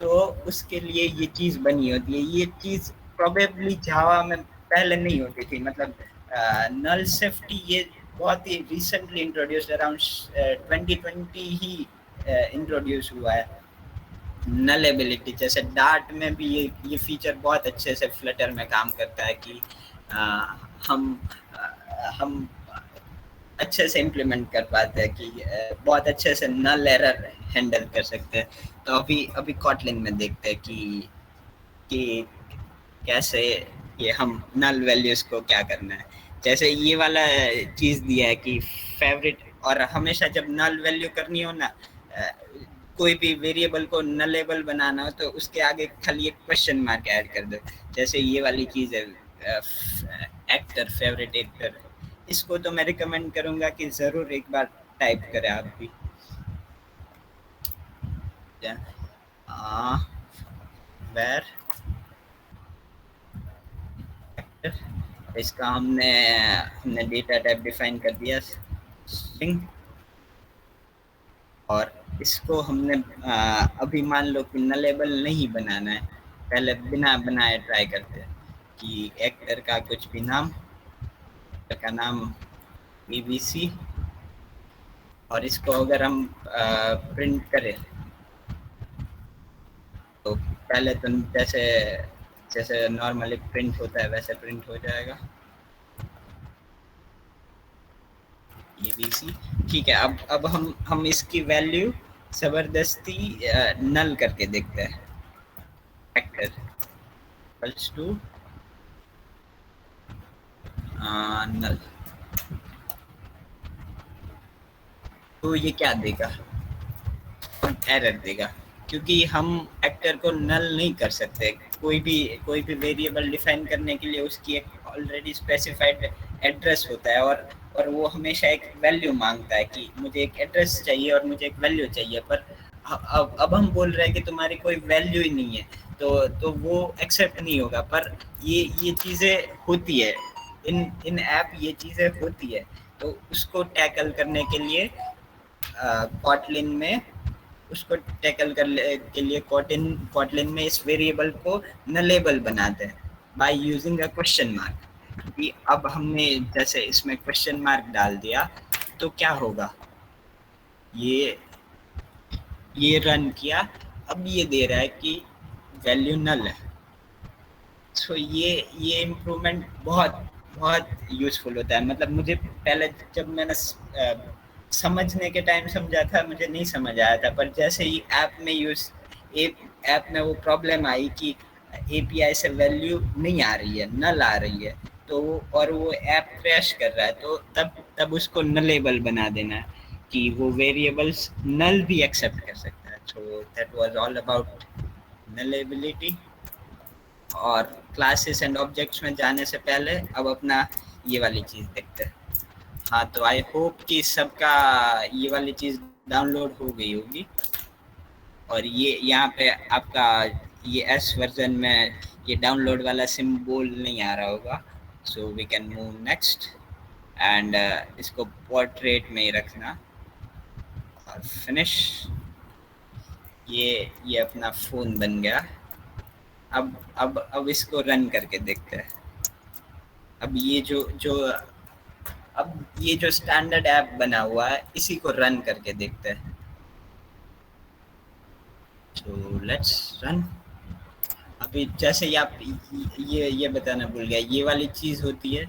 तो उसके लिए ये चीज़ बनी होती है। ये चीज़ प्रोबेबली जावा में पहले नहीं होती थी, मतलब नल सेफ्टी ये बहुत ही रिसेंटली इंट्रोड्यूस, अराउंड 2020 ही इंट्रोड्यूस हुआ है। नल एबिलिटी, जैसे डार्ट में भी ये फीचर बहुत अच्छे से फ्लटर में काम करता है कि हम हम अच्छे से इम्प्लीमेंट कर पाते हैं, कि बहुत अच्छे से नल एरर हैंडल कर सकते हैं। तो अभी अभी कॉटलिन में देखते हैं कि कैसे ये हम नल वैल्यूज को क्या करना है। जैसे ये वाला चीज़ दिया है कि फेवरेट, और हमेशा जब नल वैल्यू करनी हो ना, कोई भी वेरिएबल को नलेबल बनाना हो, तो उसके आगे खाली एक क्वेश्चन मार्क ऐड कर दो। जैसे ये वाली चीज़ है एक्टर, फेवरेट एक्टर, इसको तो मैं रिकमेंड करूँगा कि ज़रूर एक बार टाइप करें आप भी। वेर एक्टर, इसका हमने हमने डेटा टाइप डिफाइन कर दिया स्ट्रिंग, और इसको हमने अभी मान लो कि नलेबल नहीं बनाना है, पहले बिना बनाए ट्राई करते हैं कि एक्टर का कुछ भी नाम, एक्टर का नाम बीबीसी, और इसको अगर हम प्रिंट करें तो पहले तो जैसे जैसे नॉर्मली प्रिंट होता है वैसे प्रिंट हो जाएगा बीबीसी। ठीक है, अब हम इसकी वैल्यू ज़बरदस्ती नल करके देखते हैं। एक्टर इक्वल्स टू नल, तो ये क्या देगा? एरर देगा, क्योंकि हम एक्टर को नल नहीं कर सकते। कोई भी वेरिएबल डिफाइन करने के लिए उसकी एक ऑलरेडी स्पेसिफाइड एड्रेस होता है, और वो हमेशा एक वैल्यू मांगता है कि मुझे एक एड्रेस चाहिए और मुझे एक वैल्यू चाहिए। पर अब हम बोल रहे हैं कि तुम्हारी कोई वैल्यू ही नहीं है, तो वो एक्सेप्ट नहीं होगा। पर ये चीज़ें होती है इन ऐप, ये चीज़ें होती है। तो उसको टैकल करने के लिए कॉटलिन में, उसको टैकल के लिए कॉटलिन में इस वेरिएबल को नलेबल बनाते हैं by using a question mark. कि अब हमने जैसे इसमें क्वेश्चन मार्क डाल दिया तो क्या होगा, ये ये रन किया, अब ये दे रहा है कि वैल्यू नल है। सो ये इम्प्रूवमेंट बहुत बहुत यूज़फुल होता है। मतलब मुझे पहले जब मैंने समझने के टाइम समझा था, मुझे नहीं समझ आया था, पर जैसे ही ऐप में ऐप में वो प्रॉब्लम आई कि एपीआई से वैल्यू नहीं आ रही है, नल आ रही है, तो और वो ऐप क्रैश कर रहा है, तो तब तब उसको नलेबल बना देना है कि वो वेरिएबल्स नल भी एक्सेप्ट कर सकता है। So that was all about nullability. और क्लासेस एंड ऑब्जेक्ट्स में जाने से पहले अब अपना ये वाली चीज़ देखते हैं। हाँ, तो आई होप कि सबका ये वाली चीज़ डाउनलोड हो गई होगी, और ये यहाँ पे आपका ये एस वर्जन में ये डाउनलोड वाला सिंबल नहीं आ रहा होगा। So we can move next and इसको पोर्ट्रेट में ही रखना और फिनिश। ये अपना फ़ोन बन गया। अब इसको रन करके देखते हैं। अब ये जो स्टैंडर्ड ऐप बना हुआ है, इसी को रन करके देखते हैं। तो लेट्स रन। अभी जैसे ही आप ये बताना भूल गया, ये वाली चीज़ होती है,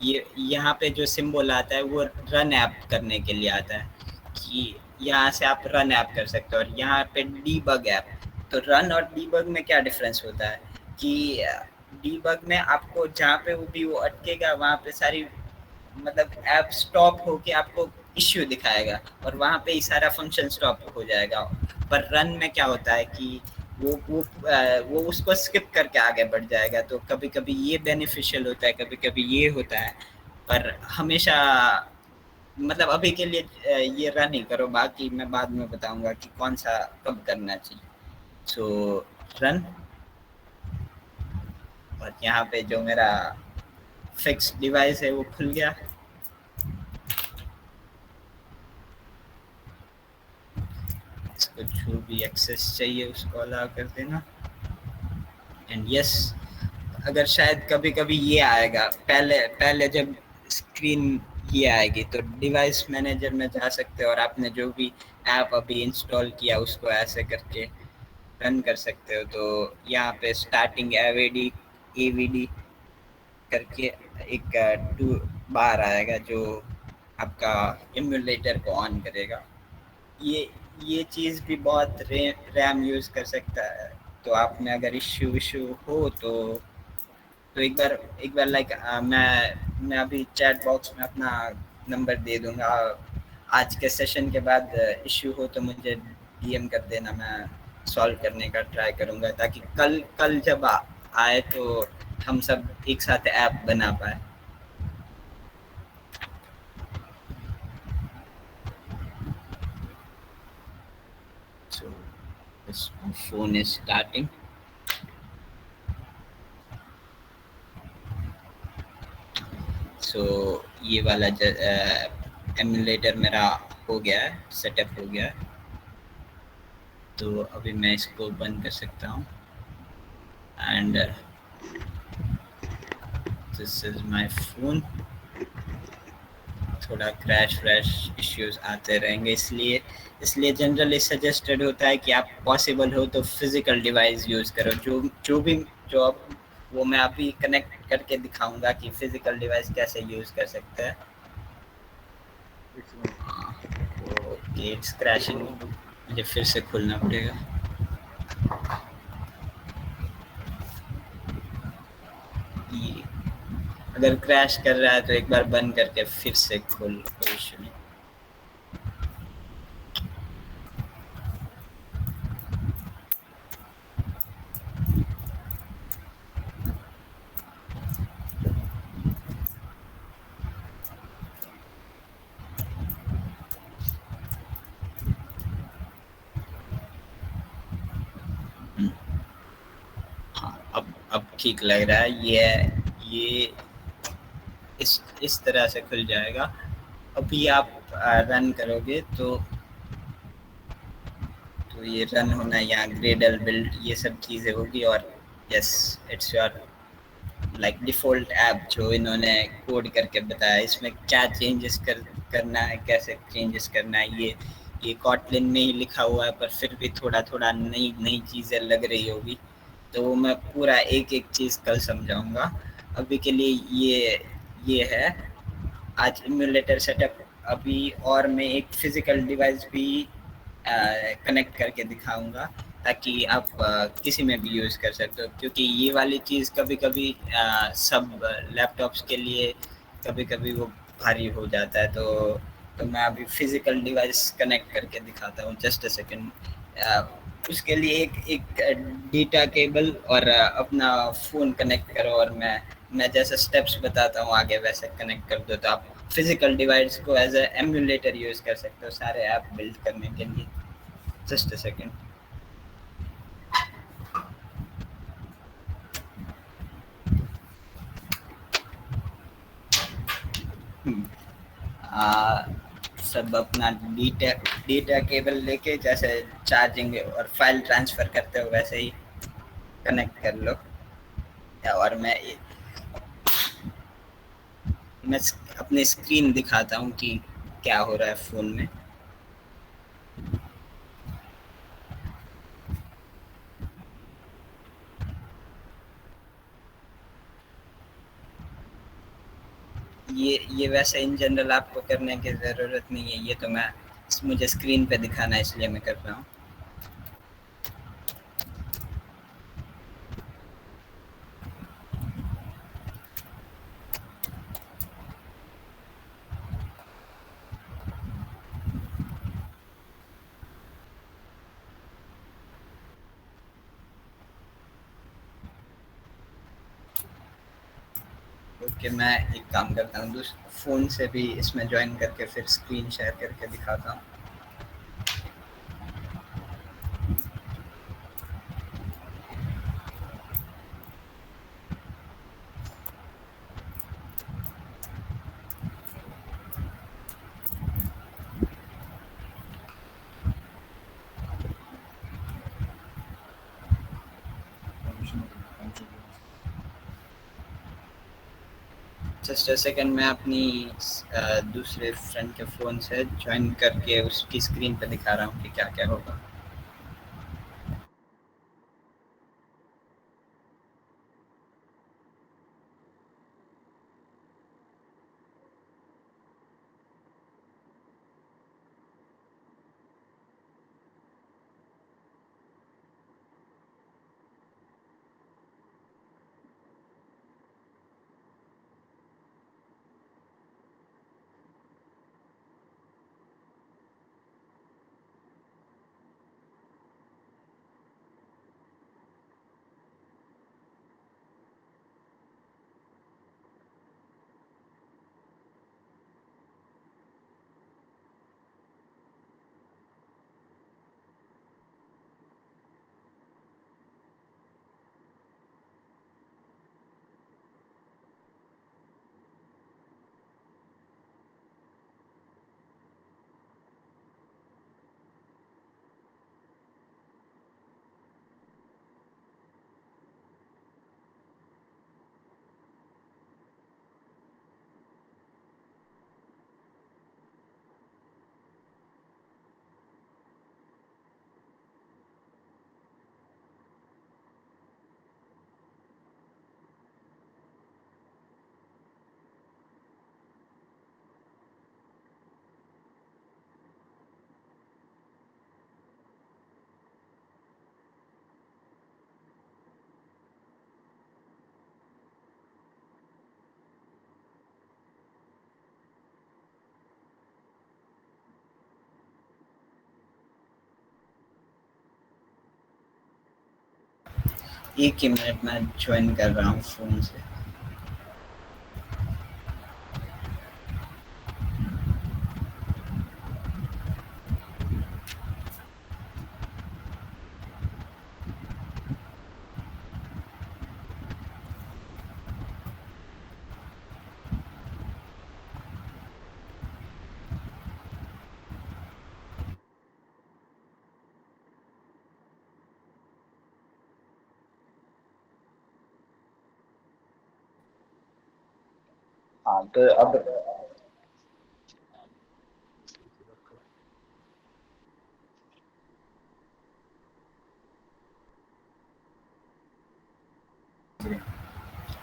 ये यहाँ पे जो सिंबल आता है वो रन ऐप करने के लिए आता है कि यहाँ से आप रन ऐप कर सकते हो। और यहाँ पे डीबग ऐप, तो रन और डीबग में क्या डिफरेंस होता है कि डीबग में आपको जहाँ पे भी वो अटकेगा वहाँ पे सारी मतलब ऐप स्टॉप होके आपको इश्यू दिखाएगा और वहाँ पे ही सारा फंक्शन स्टॉप हो जाएगा। पर रन में क्या होता है कि वो उसको स्किप करके आगे बढ़ जाएगा। तो कभी कभी ये बेनिफिशियल होता है, कभी कभी ये होता है, पर हमेशा मतलब अभी के लिए ये रन ही करो, बाकी मैं बाद में बताऊंगा कि कौन सा कब करना चाहिए। सो रन। और यहाँ पे जो मेरा फिक्स डिवाइस है वो खुल गया। इसको जो भी एक्सेस चाहिए उसको अलाउ कर देना एंड यस। अगर शायद कभी कभी ये आएगा, पहले पहले जब स्क्रीन ये आएगी तो डिवाइस मैनेजर में जा सकते हो और आपने जो भी ऐप अभी इंस्टॉल किया उसको ऐसे करके रन कर सकते हो। तो यहाँ पे स्टार्टिंग एवीडी करके एक टू बार आएगा जो आपका इम्यूलेटर को ऑन करेगा। ये ये चीज़ भी बहुत रैम यूज़ कर सकता है। तो आप में अगर इशू हो तो एक बार लाइक मैं अभी चैट बॉक्स में अपना नंबर दे दूंगा। आज के सेशन के बाद इशू हो तो मुझे डीएम कर देना, मैं सॉल्व करने का ट्राई करूंगा ताकि कल कल जब आए तो हम सब एक साथ ऐप बना पाए। So this phone is starting. सो ये वाला एमुलेटर मेरा हो गया है, सेटअप हो गया है। तो अभी मैं इसको बंद कर सकता हूँ and this is my phone. थोड़ा क्रैश इश्यूज आते रहेंगे, इसलिए जनरली सजेस्टेड होता है कि आप पॉसिबल हो तो फिजिकल डिवाइस यूज़ करो। जो अब वो मैं अभी कनेक्ट करके दिखाऊंगा कि फिजिकल डिवाइस कैसे यूज़ कर सकते हैं। ओके, इट्स क्रैशिंग, मुझे फिर से खोलना पड़ेगा। ये अगर क्रैश कर रहा है तो एक बार बंद करके फिर से खोल, कोई इशू नहीं। हाँ, अब ठीक लग रहा है। ये इस तरह से खुल जाएगा। अभी आप रन करोगे तो ये रन होना, यहाँ ग्रेडल बिल्ड ये सब चीज़ें होगी और yes, it's your like default app जो इन्होंने कोड करके बताया, इसमें क्या चेंजेस करना है, कैसे चेंजेस करना है, ये कॉटलिन में ही लिखा हुआ है, पर फिर भी थोड़ा-थोड़ा नई नई चीज़ें लग रही होगी, तो वो मैं पूरा एक-एक चीज़ कल समझाऊँगा। अभी के लिए ये है आज इम्यूलेटर सेटअप। अभी और मैं एक फिज़िकल डिवाइस भी कनेक्ट करके दिखाऊँगा, ताकि आप किसी में भी यूज़ कर सकते हो, क्योंकि ये वाली चीज़ कभी-कभी सब लैपटॉप्स के लिए कभी-कभी वो भारी हो जाता है, तो मैं अभी फिज़िकल डिवाइस कनेक्ट करके दिखाता हूँ। Just a second. उसके लिए एक डेटा केबल और अपना फ़ोन कनेक्ट करो, और मैं जैसे स्टेप्स बताता हूँ आगे वैसे कनेक्ट कर दो, तो आप फिज़िकल डिवाइस को एज़ अ एमुलेटर यूज़ कर सकते हो सारे ऐप बिल्ड करने के लिए। Just a second. हुँ। आ, सब अपना डेटा डेटा केबल लेके जैसे चार्जिंग और फाइल ट्रांसफ़र करते हो वैसे ही कनेक्ट कर लो। और मैं अपनी स्क्रीन दिखाता हूँ कि क्या हो रहा है फ़ोन में। ये वैसे इन जनरल आपको करने की ज़रूरत नहीं है, ये तो मुझे स्क्रीन पे दिखाना है इसलिए मैं कर रहा हूँ। ओके, मैं एक काम करता हूँ, फ़ोन से भी इसमें जॉइन करके फिर स्क्रीन शेयर करके दिखाता हूँ। जस्ट अ सेकंड, मैं अपनी दूसरे फ्रेंड के फ़ोन से जॉइन करके उसकी स्क्रीन पे दिखा रहा हूँ कि क्या-क्या होगा। एक ही मिनट में जॉइन कर रहा हूँ फ़ोन से। हाँ तो अब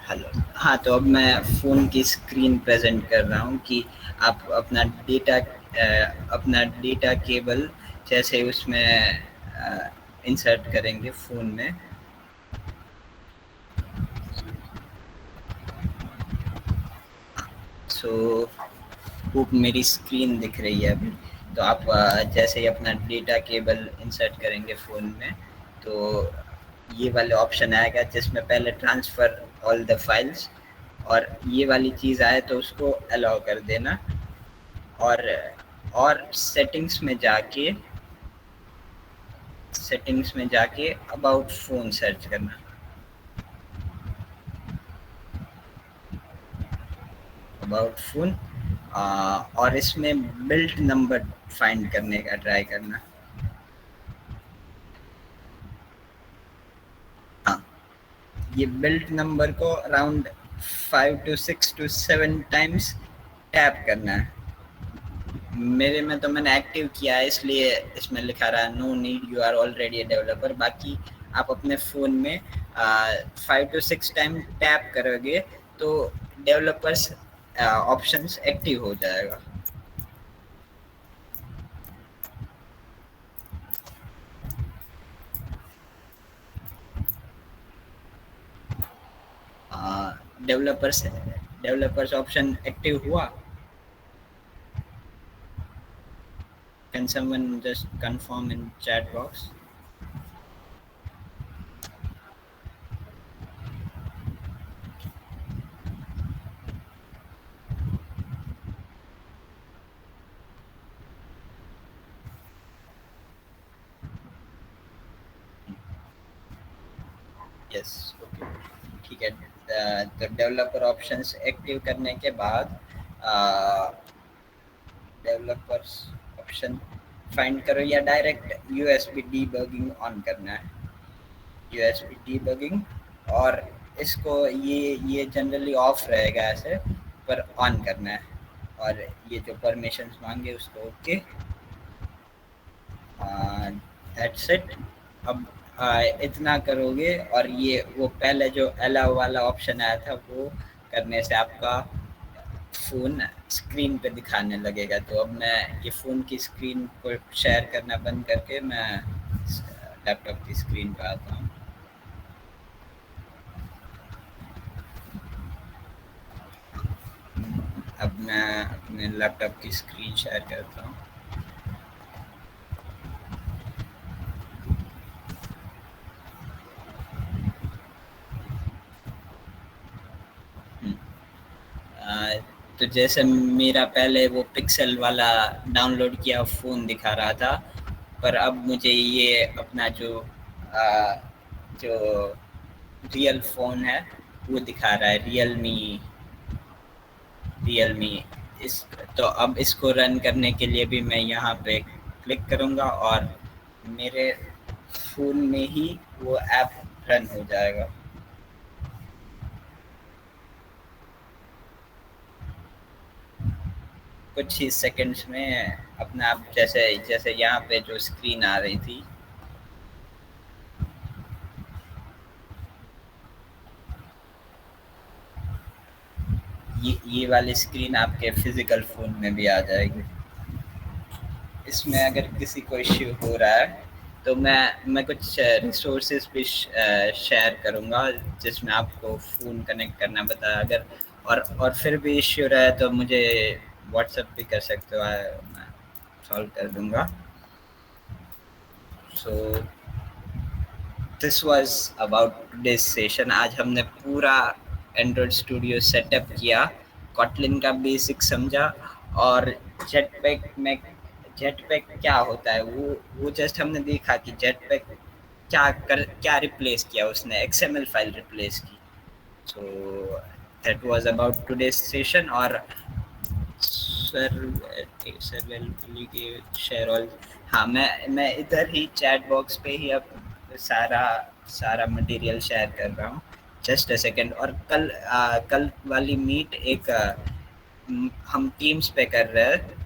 हेलो। हाँ तो अब मैं फ़ोन की स्क्रीन प्रेजेंट कर रहा हूँ कि आप अपना डेटा केबल जैसे उसमें इंसर्ट करेंगे फ़ोन में। सो होप मेरी स्क्रीन दिख रही है अभी। तो आप जैसे ही अपना डेटा केबल इंसर्ट करेंगे फ़ोन में तो ये वाले ऑप्शन आएगा जिसमें पहले ट्रांसफ़र ऑल द फाइल्स और ये वाली चीज़ आए तो उसको अलाउ कर देना। और सेटिंग्स में जाके अबाउट फ़ोन सर्च करना। अबाउट फ़ोन और इसमें बिल्ट नंबर फाइंड करने का ट्राई करना। हाँ, ये बिल्ट नंबर को around 5 to 6 to 7 times tap करना है। मेरे में तो मैंने एक्टिव किया है इसलिए इसमें लिखा रहा है no need you are already a developer. बाकी आप अपने फ़ोन में 5 टू 6 टाइम टैप करोगे तो डेवलपर्स ऑप्शंस एक्टिव हो जाएगा। डेवलपर्स डेवलपर्स ऑप्शन एक्टिव हुआ। Can someone just confirm in chat box? Yes, okay, ठीक है। तो डेवलपर ऑप्शंस एक्टिव करने के बाद डेवलपर्स ऑप्शन फाइंड करो या डायरेक्ट यूएसबी डीबगिंग ऑन करना है। यूएसबी डीबगिंग और इसको ये जनरली ऑफ रहेगा ऐसे, पर ऑन करना है। और ये जो परमिशंस मांगे उसको ओके। That's it. अब इतना करोगे और ये वो पहले जो अलाउ वाला ऑप्शन आया था वो करने से आपका फ़ोन स्क्रीन पे दिखाने लगेगा। तो अब मैं ये फ़ोन की स्क्रीन को शेयर करना बंद करके मैं लैपटॉप की स्क्रीन पे आता हूँ। अब मैं अपने लैपटॉप की स्क्रीन शेयर करता हूँ। हम्म, आ, तो जैसे मेरा पहले वो पिक्सल वाला डाउनलोड किया फ़ोन दिखा रहा था, पर अब मुझे ये अपना आ, जो रियल फ़ोन है वो दिखा रहा है, रियलमी। इस तो अब इसको रन करने के लिए भी मैं यहाँ पे क्लिक करूँगा और मेरे फ़ोन में ही वो ऐप रन हो जाएगा। कुछ ही सेकंड्स में अपने आप, जैसे जैसे यहाँ पे जो स्क्रीन आ रही थी, ये वाली स्क्रीन आपके फिजिकल फ़ोन में भी आ जाएगी। इसमें अगर किसी को इश्यू हो रहा है तो मैं कुछ रिसोर्सेज भी शेयर करूँगा जिसमें आपको फ़ोन कनेक्ट करना बताया। अगर और फिर भी इश्यू रहा तो मुझे व्हाट्सएप भी कर सकते हो, मैं सॉल्व कर दूँगा। So this was about today's session. आज हमने पूरा एंड्रॉयड स्टूडियो सेटअप किया, कॉटलिन का बेसिक समझा और जेटपैक में जेटपैक क्या होता है वो जस्ट हमने देखा कि जेटपैक क्या रिप्लेस किया उसने, एक्सएमएल फाइल रिप्लेस की। सो that was about today's session. और सर वेल के शेयर ऑल। हाँ, मैं इधर ही चैट बॉक्स पे ही अब सारा सारा मटेरियल शेयर कर रहा हूँ। Just a second. और कल वाली मीट एक हम टीम्स पे कर रहे हैं।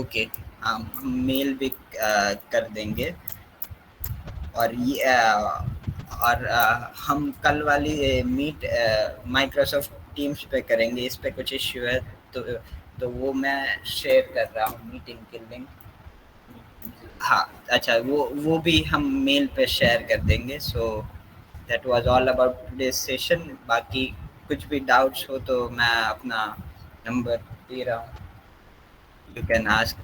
ओके, हम मेल भी कर देंगे। और हम कल वाली मीट माइक्रोसॉफ्ट टीम्स पे करेंगे। इस पे कुछ इश्यू है तो वो मैं शेयर कर रहा हूँ मीटिंग के लिंक। हाँ, अच्छा, वो भी हम मेल पे शेयर कर देंगे। सो that was all about today session. बाकी कुछ भी डाउट्स हो तो मैं अपना नंबर दे रहा हूँ, यू कैन आस्क।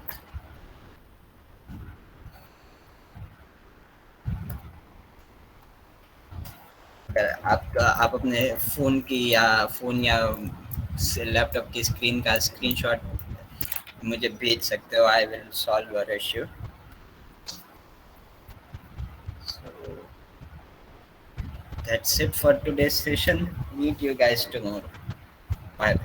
आप अपने फ़ोन या लैपटॉप की स्क्रीन का स्क्रीनशॉट मुझे भेज सकते हो। I will solve your issue. So that's it for today's session. Meet you guys tomorrow. Bye.